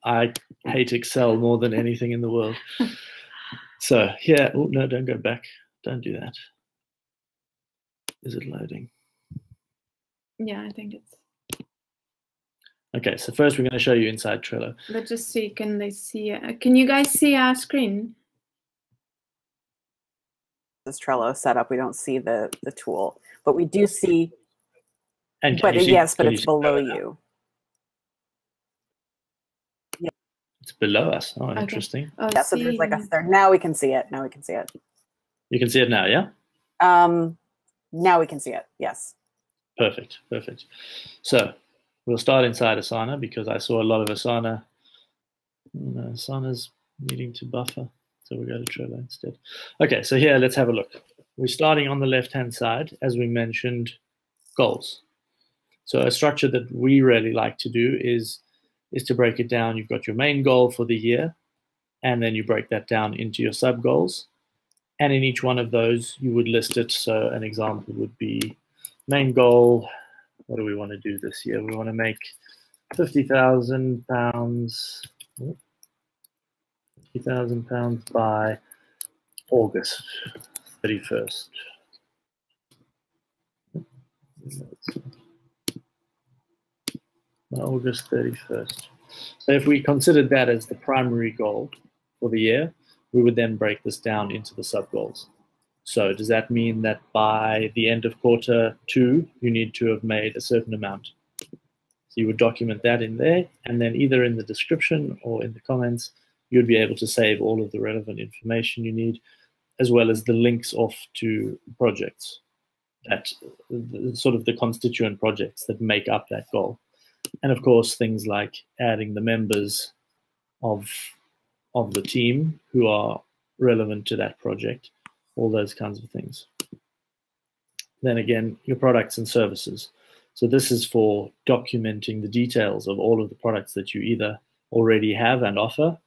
I hate Excel more than anything in the world. So, yeah. Oh, no, don't go back. Don't do that. Is it loading? Yeah, I think it's. Okay, so first we're going to show you inside Trello. But just see, can they see it? Can you guys see our screen? This Trello setup, we don't see the tool, but we do see. And but see, yes, but it's below you. Yeah. It's below us. Oh, okay. Interesting. Oh, yeah, so there's like a now we can see it. Now we can see it. You can see it now, yeah? Now we can see it, yes. Perfect, perfect. So we'll start inside Asana because I saw a lot of Asana. Asana's needing to buffer, so we'll go to Trello instead. Okay, so here, let's have a look. We're starting on the left-hand side, as we mentioned, goals. So a structure that we really like to do is to break it down. You've got your main goal for the year, and then you break that down into your sub-goals. And in each one of those, you would list it. So an example would be main goal. What do we want to do this year? We want to make £50,000, £50,000 by August 31st. August 31st. So if we considered that as the primary goal for the year, we would then break this down into the sub-goals. So does that mean that by the end of quarter 2, you need to have made a certain amount? So you would document that in there, and then either in the description or in the comments, you'd be able to save all of the relevant information you need, as well as the links off to projects, that sort of the constituent projects that make up that goal. And of course, things like adding the members of the team who are relevant to that project, all those kinds of things. Then again, your products and services. So this is for documenting the details of all of the products that you either already have and offer,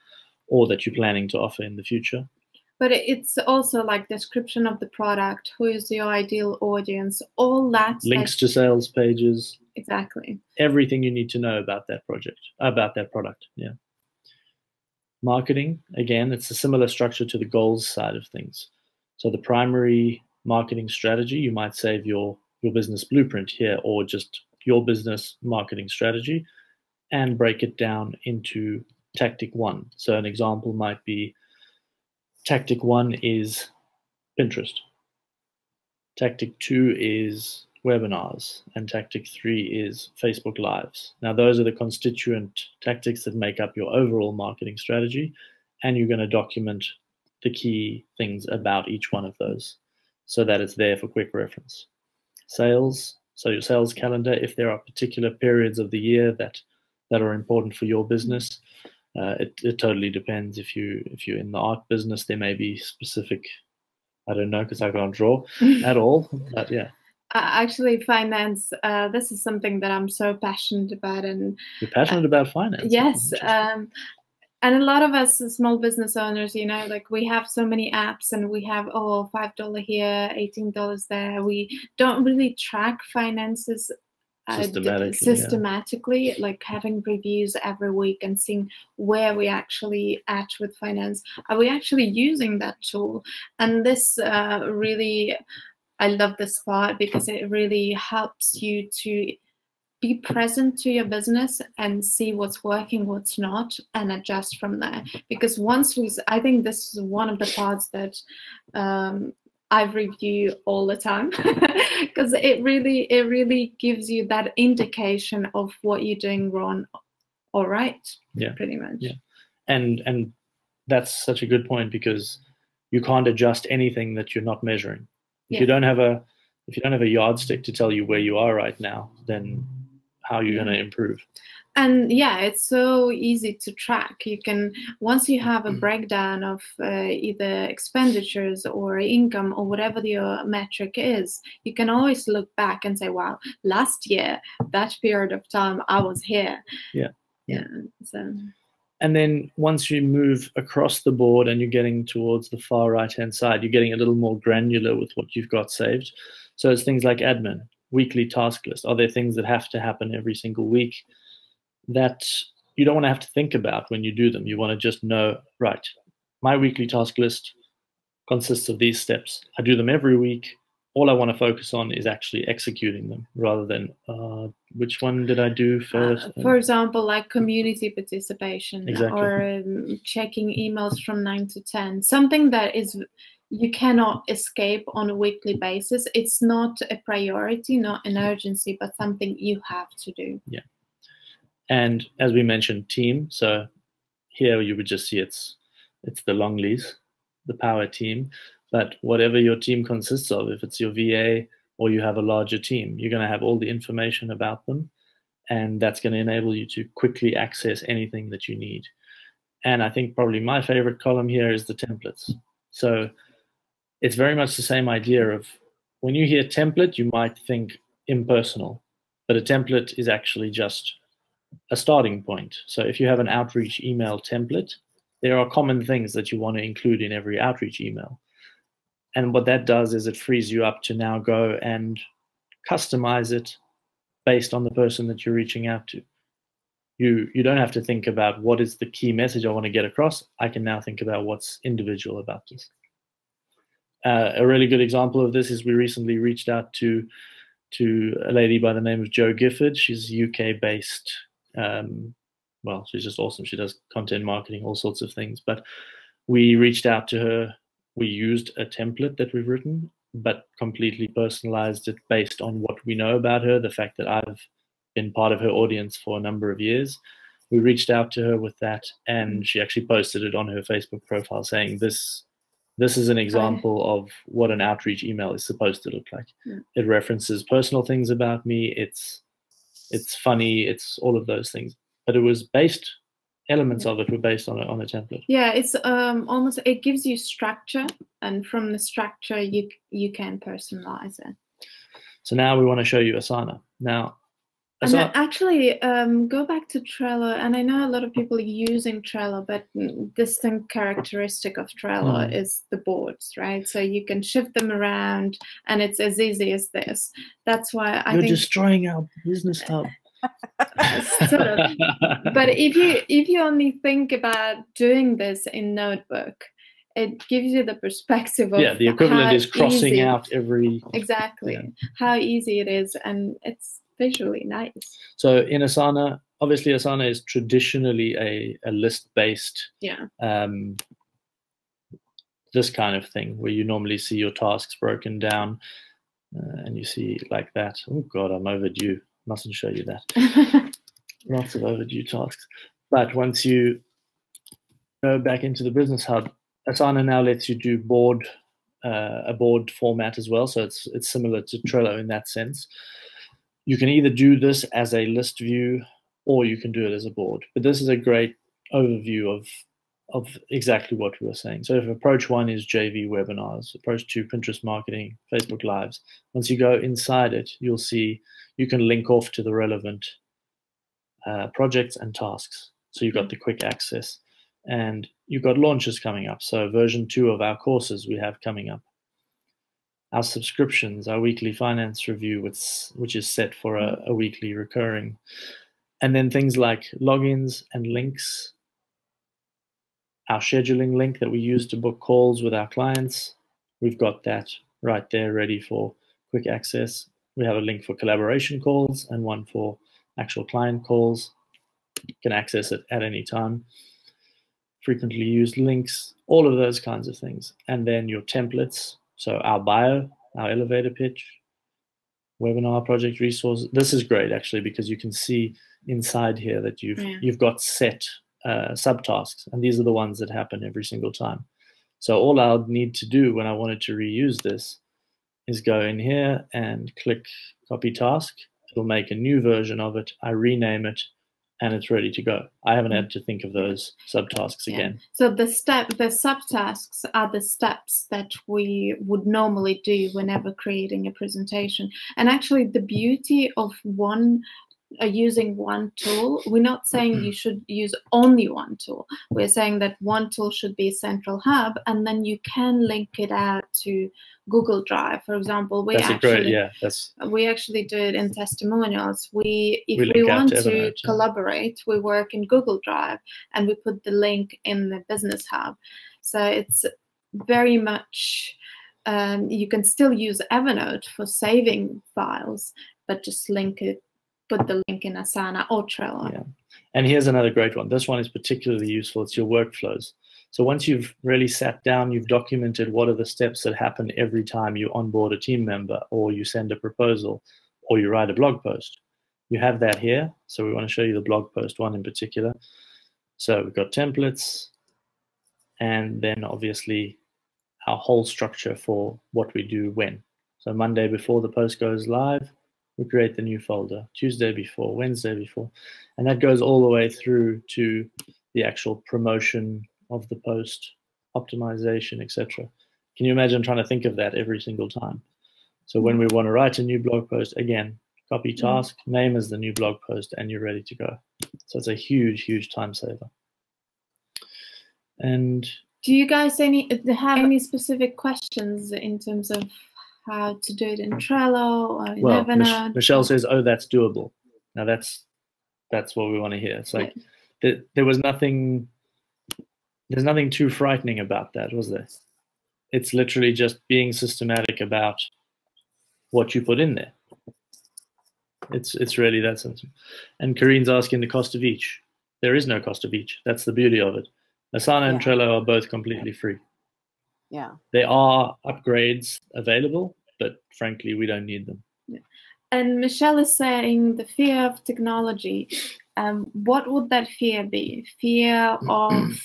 or that you're planning to offer in the future. But it's also like description of the product, who is your ideal audience, all that. Links to sales pages. Exactly. Everything you need to know about that project, about that product, yeah. Marketing, again, it's a similar structure to the goals side of things. So the primary marketing strategy, you might save your business blueprint here, or just your business marketing strategy, and break it down into tactic 1. So an example might be tactic 1 is Pinterest. Tactic 2 is webinars, and tactic 3 is Facebook Lives. Now, those are the constituent tactics that make up your overall marketing strategy, and you're going to document the key things about each one of those so that it's there for quick reference. Sales, so your sales calendar, if there are particular periods of the year that are important for your business, it totally depends. If you're in the art business, there may be specific, I don't know, because I can't draw at all, but yeah. Actually, finance, this is something that I'm so passionate about. And you're passionate about finance? Yes. And a lot of us small business owners, you know, like we have so many apps and we have, $5 here, $18 there. We don't really track finances systematically, like having reviews every week and seeing where we actually at with finance. Are we actually using that tool? And this really, I love this part because it really helps you to be present to your business and see what's working, what's not, and adjust from there. Because I think this is one of the parts that I review all the time because it really gives you that indication of what you're doing wrong or right. Yeah, pretty much. Yeah, and that's such a good point, because you can't adjust anything that you're not measuring. If you don't have a yardstick to tell you where you are right now, then how are you going to improve? And yeah, it's so easy to track. You can, once you have a breakdown of either expenditures or income or whatever your metric is, you can always look back and say, wow, last year, that period of time, I was here. Yeah. So. And then once you move across the board and you're getting towards the far right-hand side, you're getting a little more granular with what you've got saved. So it's things like admin, weekly task list. Are there things that have to happen every single week that you don't want to have to think about when you do them? You want to just know, right, my weekly task list consists of these steps. I do them every week. all I want to focus on is actually executing them rather than which one did I do first? For example, like community participation, exactly. or checking emails from 9 to 10, something that is you cannot escape on a weekly basis. It's not a priority, not an urgency, but something you have to do. Yeah. And as we mentioned, team. So here you would just see it's the Longleys, the power team. But whatever your team consists of, if it's your VA or you have a larger team, you're going to have all the information about them. And that's going to enable you to quickly access anything that you need. And I think probably my favorite column here is the templates. So it's very much the same idea of when you hear template, you might think impersonal, but a template is actually just a starting point. So if you have an outreach email template, there are common things that you want to include in every outreach email. And what that does is it frees you up to now go and customize it based on the person that you're reaching out to. You don't have to think about what is the key message I want to get across. I can now think about what's individual about this. A really good example of this is we recently reached out to a lady by the name of Jo Gifford. She's UK-based. Well, she's just awesome. She does content marketing, all sorts of things. But we reached out to her. We used a template that we've written, but completely personalized it based on what we know about her, the fact that I've been part of her audience for a number of years. We reached out to her with that, and she actually posted it on her Facebook profile saying, this is an example of what an outreach email is supposed to look like. Yeah. It references personal things about me. It's funny. It's all of those things. But it was based, elements of it were based on a template. Yeah, it's almost, it gives you structure, and from the structure you can personalize it. So now we want to show you Asana. Now, and actually, go back to Trello, and I know a lot of people are using Trello, but distinct characteristic of Trello is the boards, right? So you can shift them around, and it's as easy as this. That's why I think you're destroying our business hub. Sort of. But if you only think about doing this in Notebook, it gives you the perspective of the equivalent is crossing out every how easy it is, and it's visually nice. So in Asana, obviously Asana is traditionally a list-based this kind of thing where you normally see your tasks broken down and you see like that. Oh God, I'm overdue. Mustn't show you that. Lots of overdue tasks. But once you go back into the Business Hub, Asana now lets you do a board format as well. So it's similar to Trello in that sense. You can either do this as a list view or you can do it as a board. But this is a great overview of exactly what we were saying. So if approach 1 is JV webinars, approach 2 Pinterest marketing, Facebook Lives. Once you go inside it, you'll see you can link off to the relevant projects and tasks. So you've got the quick access, and you've got launches coming up. So version 2 of our courses we have coming up. Our subscriptions, our weekly finance review, which is set for a weekly recurring. And then things like logins and links. Our scheduling link that we use to book calls with our clients, we've got that right there ready for quick access. We have a link for collaboration calls and one for actual client calls. You can access it at any time. Frequently used links, all of those kinds of things. And then your templates. So our bio, our elevator pitch, webinar project resources. This is great actually because you can see inside here that you've got set subtasks, and these are the ones that happen every single time. So all I'll need to do when I wanted to reuse this is go in here and click copy task. It'll make a new version of it. I rename it, and it's ready to go. I haven't had to think of those subtasks again. So the subtasks are the steps that we would normally do whenever creating a presentation. And actually, the beauty of using one tool, we're not saying you should use only one tool. We're saying that one tool should be a central hub, and then you can link it out to Google Drive, for example. We actually do it in testimonials. If we want to collaborate, we work in Google Drive, and we put the link in the Business Hub. So it's very much you can still use Evernote for saving files, but just put the link in Asana or Trello. Yeah. And here's another great one. This one is particularly useful. It's your workflows. So once you've really sat down, you've documented what are the steps that happen every time you onboard a team member, or you send a proposal, or you write a blog post. You have that here. So we want to show you the blog post one in particular. So we've got templates, and then obviously our whole structure for what we do when. So Monday before the post goes live, we create the new folder. Tuesday before, Wednesday before, and that goes all the way through to the actual promotion of the post, optimization, etc. Can you imagine trying to think of that every single time? So when we want to write a new blog post, again, copy task, name as the new blog post, and you're ready to go. So it's a huge, huge time saver. And do you guys have any specific questions in terms of how to do it in Trello or in Evernote? Michelle says, "Oh, that's doable." Now that's what we want to hear. It's like there was nothing. There's nothing too frightening about that, was there? It's literally just being systematic about what you put in there. It's really that simple. And Kareen's asking the cost of each. There is no cost of each. That's the beauty of it. Asana and Trello are both completely free. Yeah. There are upgrades available, but frankly, we don't need them. Yeah. And Michelle is saying the fear of technology. What would that fear be? Fear of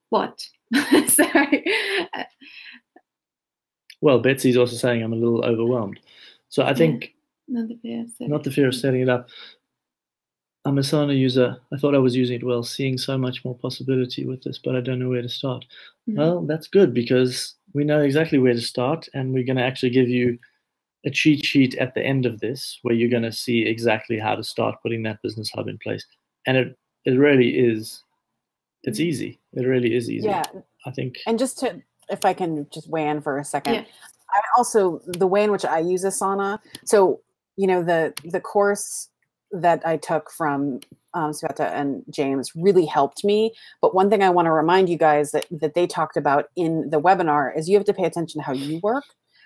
what? Sorry. Well, Betsy's also saying I'm a little overwhelmed. So I think not the fear of setting it up. I'm a Asana user. I thought I was using it well, seeing so much more possibility with this, but I don't know where to start. Well, that's good because we know exactly where to start, and we're going to actually give you a cheat sheet at the end of this where you're going to see exactly how to start putting that business hub in place. And it really is, it's easy. It really is easy. Yeah. I think. And just if I can just weigh in for a second, I also, the way in which I use Asana, so, you know, the course that I took from Sveta and James really helped me. But one thing I want to remind you guys that they talked about in the webinar is you have to pay attention to how you work,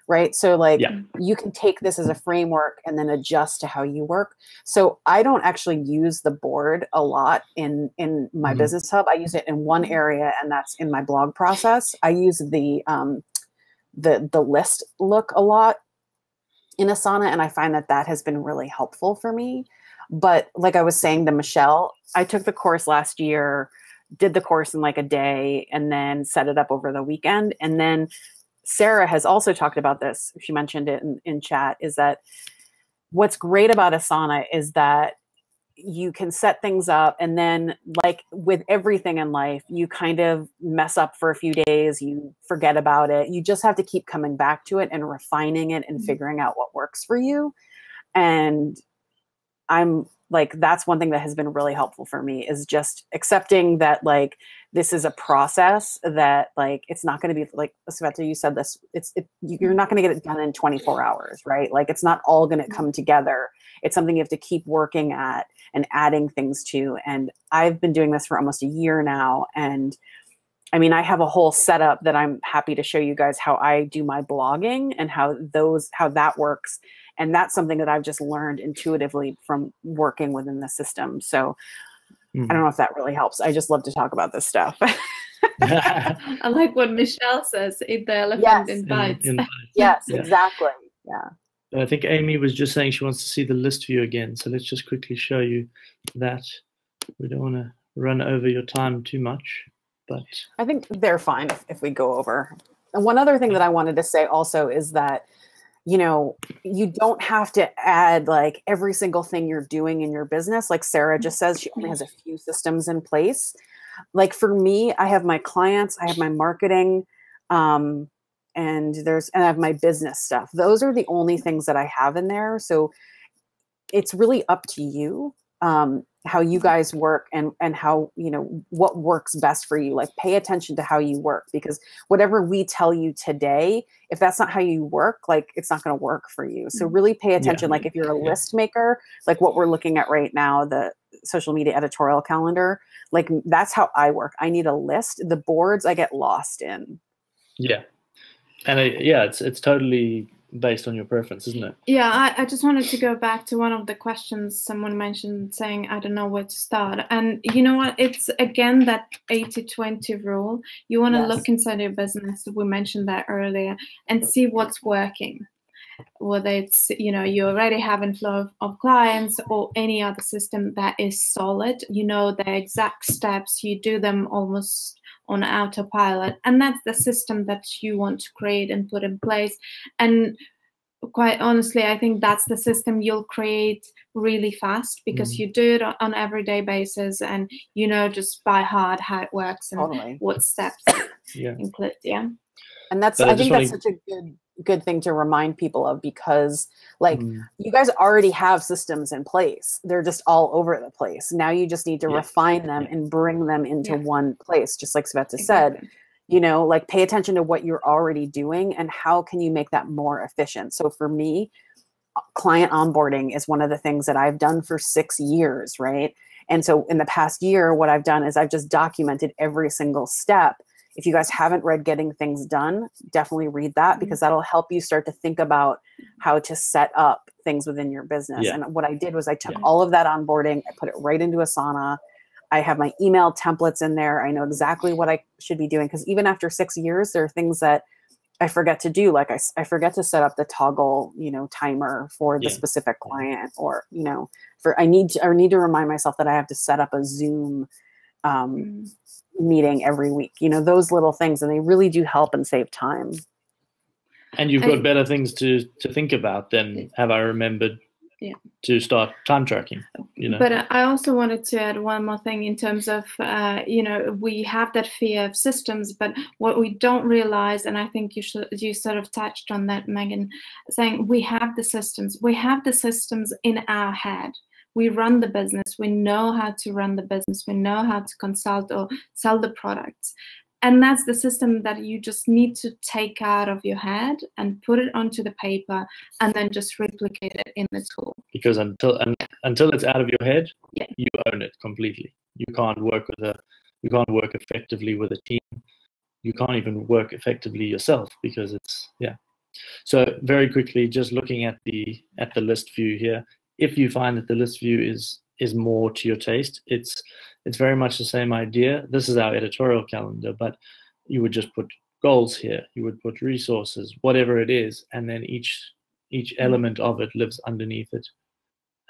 right? So like you can take this as a framework and then adjust to how you work. So I don't actually use the board a lot in my business hub. I use it in one area, and that's in my blog process. I use the list look a lot in Asana, and I find that has been really helpful for me. But like I was saying to Michelle, I took the course last year, did the course in like a day, and then set it up over the weekend. And then Sarah has also talked about this. She mentioned it in chat, is that what's great about Asana is that you can set things up, and then like with everything in life, you kind of mess up for a few days, you forget about it. You just have to keep coming back to it and refining it and figuring out what works for you. And I'm like, that's one thing that has been really helpful for me, is just accepting that like this is a process, that like it's not going to be like Sveta, you said this, you're not going to get it done in 24 hours, right? Like it's not all going to come together. It's something you have to keep working at and adding things to. And I've been doing this for almost a year now. And I mean, I have a whole setup that I'm happy to show you guys how I do my blogging and how that works. And that's something that I've just learned intuitively from working within the system. So I don't know if that really helps. I just love to talk about this stuff. I like what Michelle says, eat the elephant in bites. Yes, exactly. Yeah. I think Amy was just saying she wants to see the list view again. So let's just quickly show you that. We don't want to run over your time too much, but I think they're fine if we go over. And one other thing that I wanted to say also is that, you know, you don't have to add like every single thing you're doing in your business. Like Sarah just says, she only has a few systems in place. Like for me, I have my clients, I have my marketing, and I have my business stuff. Those are the only things that I have in there. So it's really up to you, how you guys work and how, you know, what works best for you. Like pay attention to how you work, because whatever we tell you today, if that's not how you work, like it's not going to work for you. So really pay attention. Like if you're a list maker, like what we're looking at right now, the social media editorial calendar, like that's how I work. I need a list. The boards I get lost in. Yeah. yeah, it's totally based on your preference, isn't it? Yeah, I just wanted to go back to one of the questions someone mentioned, saying, I don't know where to start. And you know what? It's, again, that 80-20 rule. You want to look inside your business. We mentioned that earlier, and see what's working. Whether it's, you know, you already have inflow of clients, or any other system that is solid, you know, the exact steps, you do them almost on autopilot, and that's the system that you want to create and put in place. And quite honestly, I think that's the system you'll create really fast, because you do it on everyday basis, and you know just by heart how it works and what steps include. Yeah. And that's, I think that's such a good thing to remind people of, because like you guys already have systems in place. They're just all over the place. Now you just need to refine them and bring them into one place. Just like Sveta said, you know, like pay attention to what you're already doing and how can you make that more efficient. So for me, client onboarding is one of the things that I've done for 6 years, right? And so in the past year, what I've done is I've just documented every single step. If you guys haven't read Getting Things Done, definitely read that, because that'll help you start to think about how to set up things within your business. And what I did was I took all of that onboarding, I put it right into Asana. I have my email templates in there. I know exactly what I should be doing, because even after 6 years, there are things that I forget to do. Like I forget to set up the toggle, you know, timer for the specific client, or, you know, I need to remind myself that I have to set up a Zoom meeting every week, you know, those little things, and they really do help and save time. And you've got better things to think about than have I remembered to start time tracking, you know. But I also wanted to add one more thing in terms of, you know, we have that fear of systems, but what we don't realize, and I think you sort of touched on that, Meighan, saying we have the systems in our head. We run the business. We know how to run the business. We know how to consult or sell the products. And that's the system that you just need to take out of your head and put it onto the paper, and then just replicate it in the tool. Because until it's out of your head, you own it completely. You can't work effectively with a team. You can't even work effectively yourself, because it's So very quickly, just looking at the list view here. If you find that the list view is more to your taste, it's very much the same idea. This is our editorial calendar, but you would just put goals here. You would put resources, whatever it is, and then each element of it lives underneath it.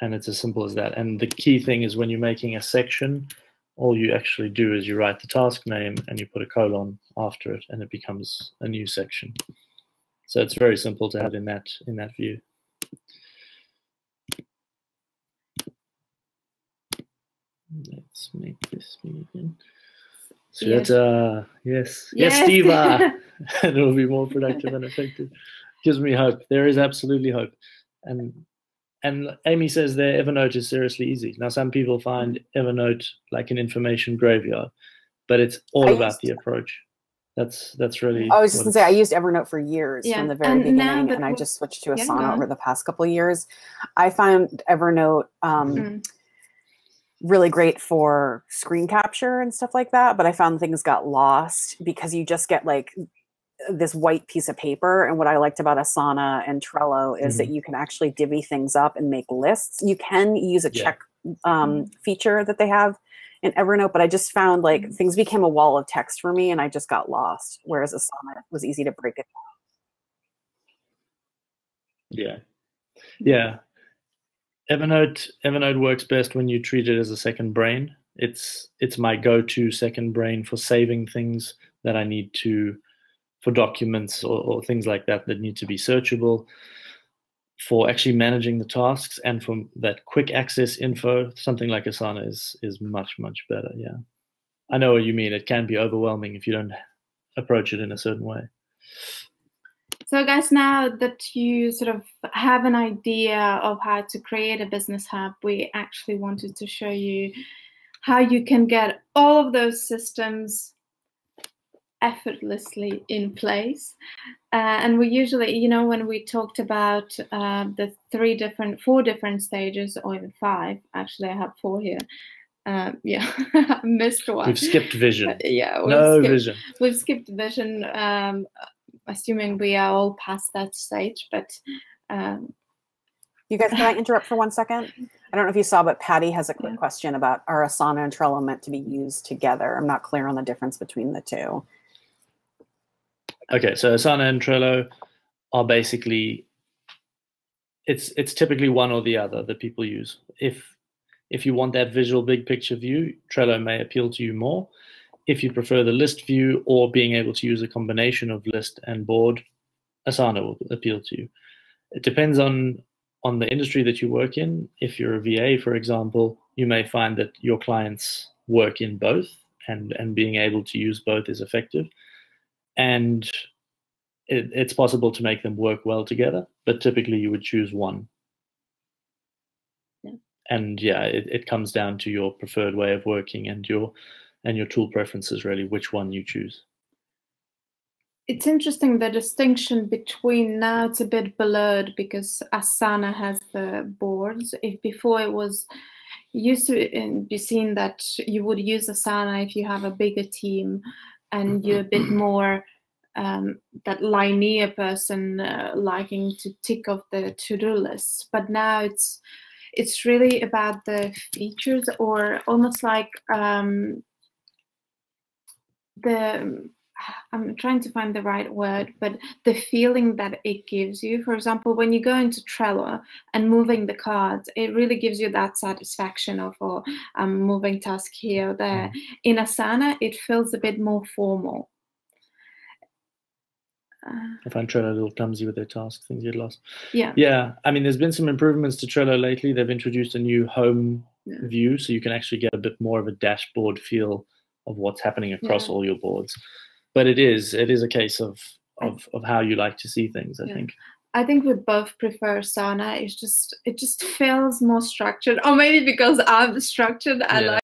And it's as simple as that. And the key thing is, when you're making a section, all you actually do is you write the task name and you put a colon after it, and it becomes a new section. So it's very simple to have in that view. Let's make this big again. So yes, Steva. And it will be more productive and effective. Gives me hope. There is absolutely hope. And Amy says there, Evernote is seriously easy. Now, some people find Evernote like an information graveyard, but it's all about the approach. That's really. I was just gonna say, I used Evernote for years from the very beginning, and I just switched to Asana over the past couple of years. I found Evernote really great for screen capture and stuff like that, but I found things got lost because you just get like this white piece of paper. And what I liked about Asana and Trello is that you can actually divvy things up and make lists. You can use a check feature that they have in Evernote, but I just found like things became a wall of text for me and I just got lost, whereas Asana was easy to break it down. Yeah. Evernote works best when you treat it as a second brain. It's my go-to second brain for saving things that I need to, for documents or things like that need to be searchable, for actually managing the tasks, and for that quick access info. Something like Asana is much, much better. Yeah, I know what you mean. It can be overwhelming if you don't approach it in a certain way. So guys, now that you sort of have an idea of how to create a business hub, we actually wanted to show you how you can get all of those systems effortlessly in place. And we usually, you know, when we talked about the 4 different stages, or even 5, actually I have 4 here. I missed one. We've skipped vision. Vision. We've skipped vision. assuming we are all past that stage, but you guys, can I interrupt for 1 second? I don't know if you saw, but Patty has a quick question about, are Asana and Trello meant to be used together? I'm not clear on the difference between the two. Okay, so Asana and Trello are basically, it's typically one or the other that people use. If you want that visual big picture view, Trello may appeal to you more. If you prefer the list view or being able to use a combination of list and board, Asana will appeal to you. It depends on the industry that you work in. If you're a VA, for example, you may find that your clients work in both, and being able to use both is effective. And it's possible to make them work well together, but typically you would choose one. Yeah. And yeah, it comes down to your preferred way of working and your tool preferences, really, which one you choose. It's interesting, the distinction between, now it's a bit blurred because Asana has the boards. If before it was used to be seen that you would use Asana if you have a bigger team and you're a bit more that linear person liking to tick off the to-do list. But now it's really about the features, or almost like I'm trying to find the right word, but the feeling that it gives you. For example, when you go into Trello and moving the cards, it really gives you that satisfaction of, oh, I'm moving task here or there. In Asana, it feels a bit more formal. I find Trello a little clumsy with their tasks, things get lost. Yeah. Yeah, I mean, there's been some improvements to Trello lately. They've introduced a new home view, so you can actually get a bit more of a dashboard feel of what's happening across all your boards. But it is a case of how you like to see things, I think. I think we both prefer Asana. It just feels more structured, or maybe because I'm structured, I like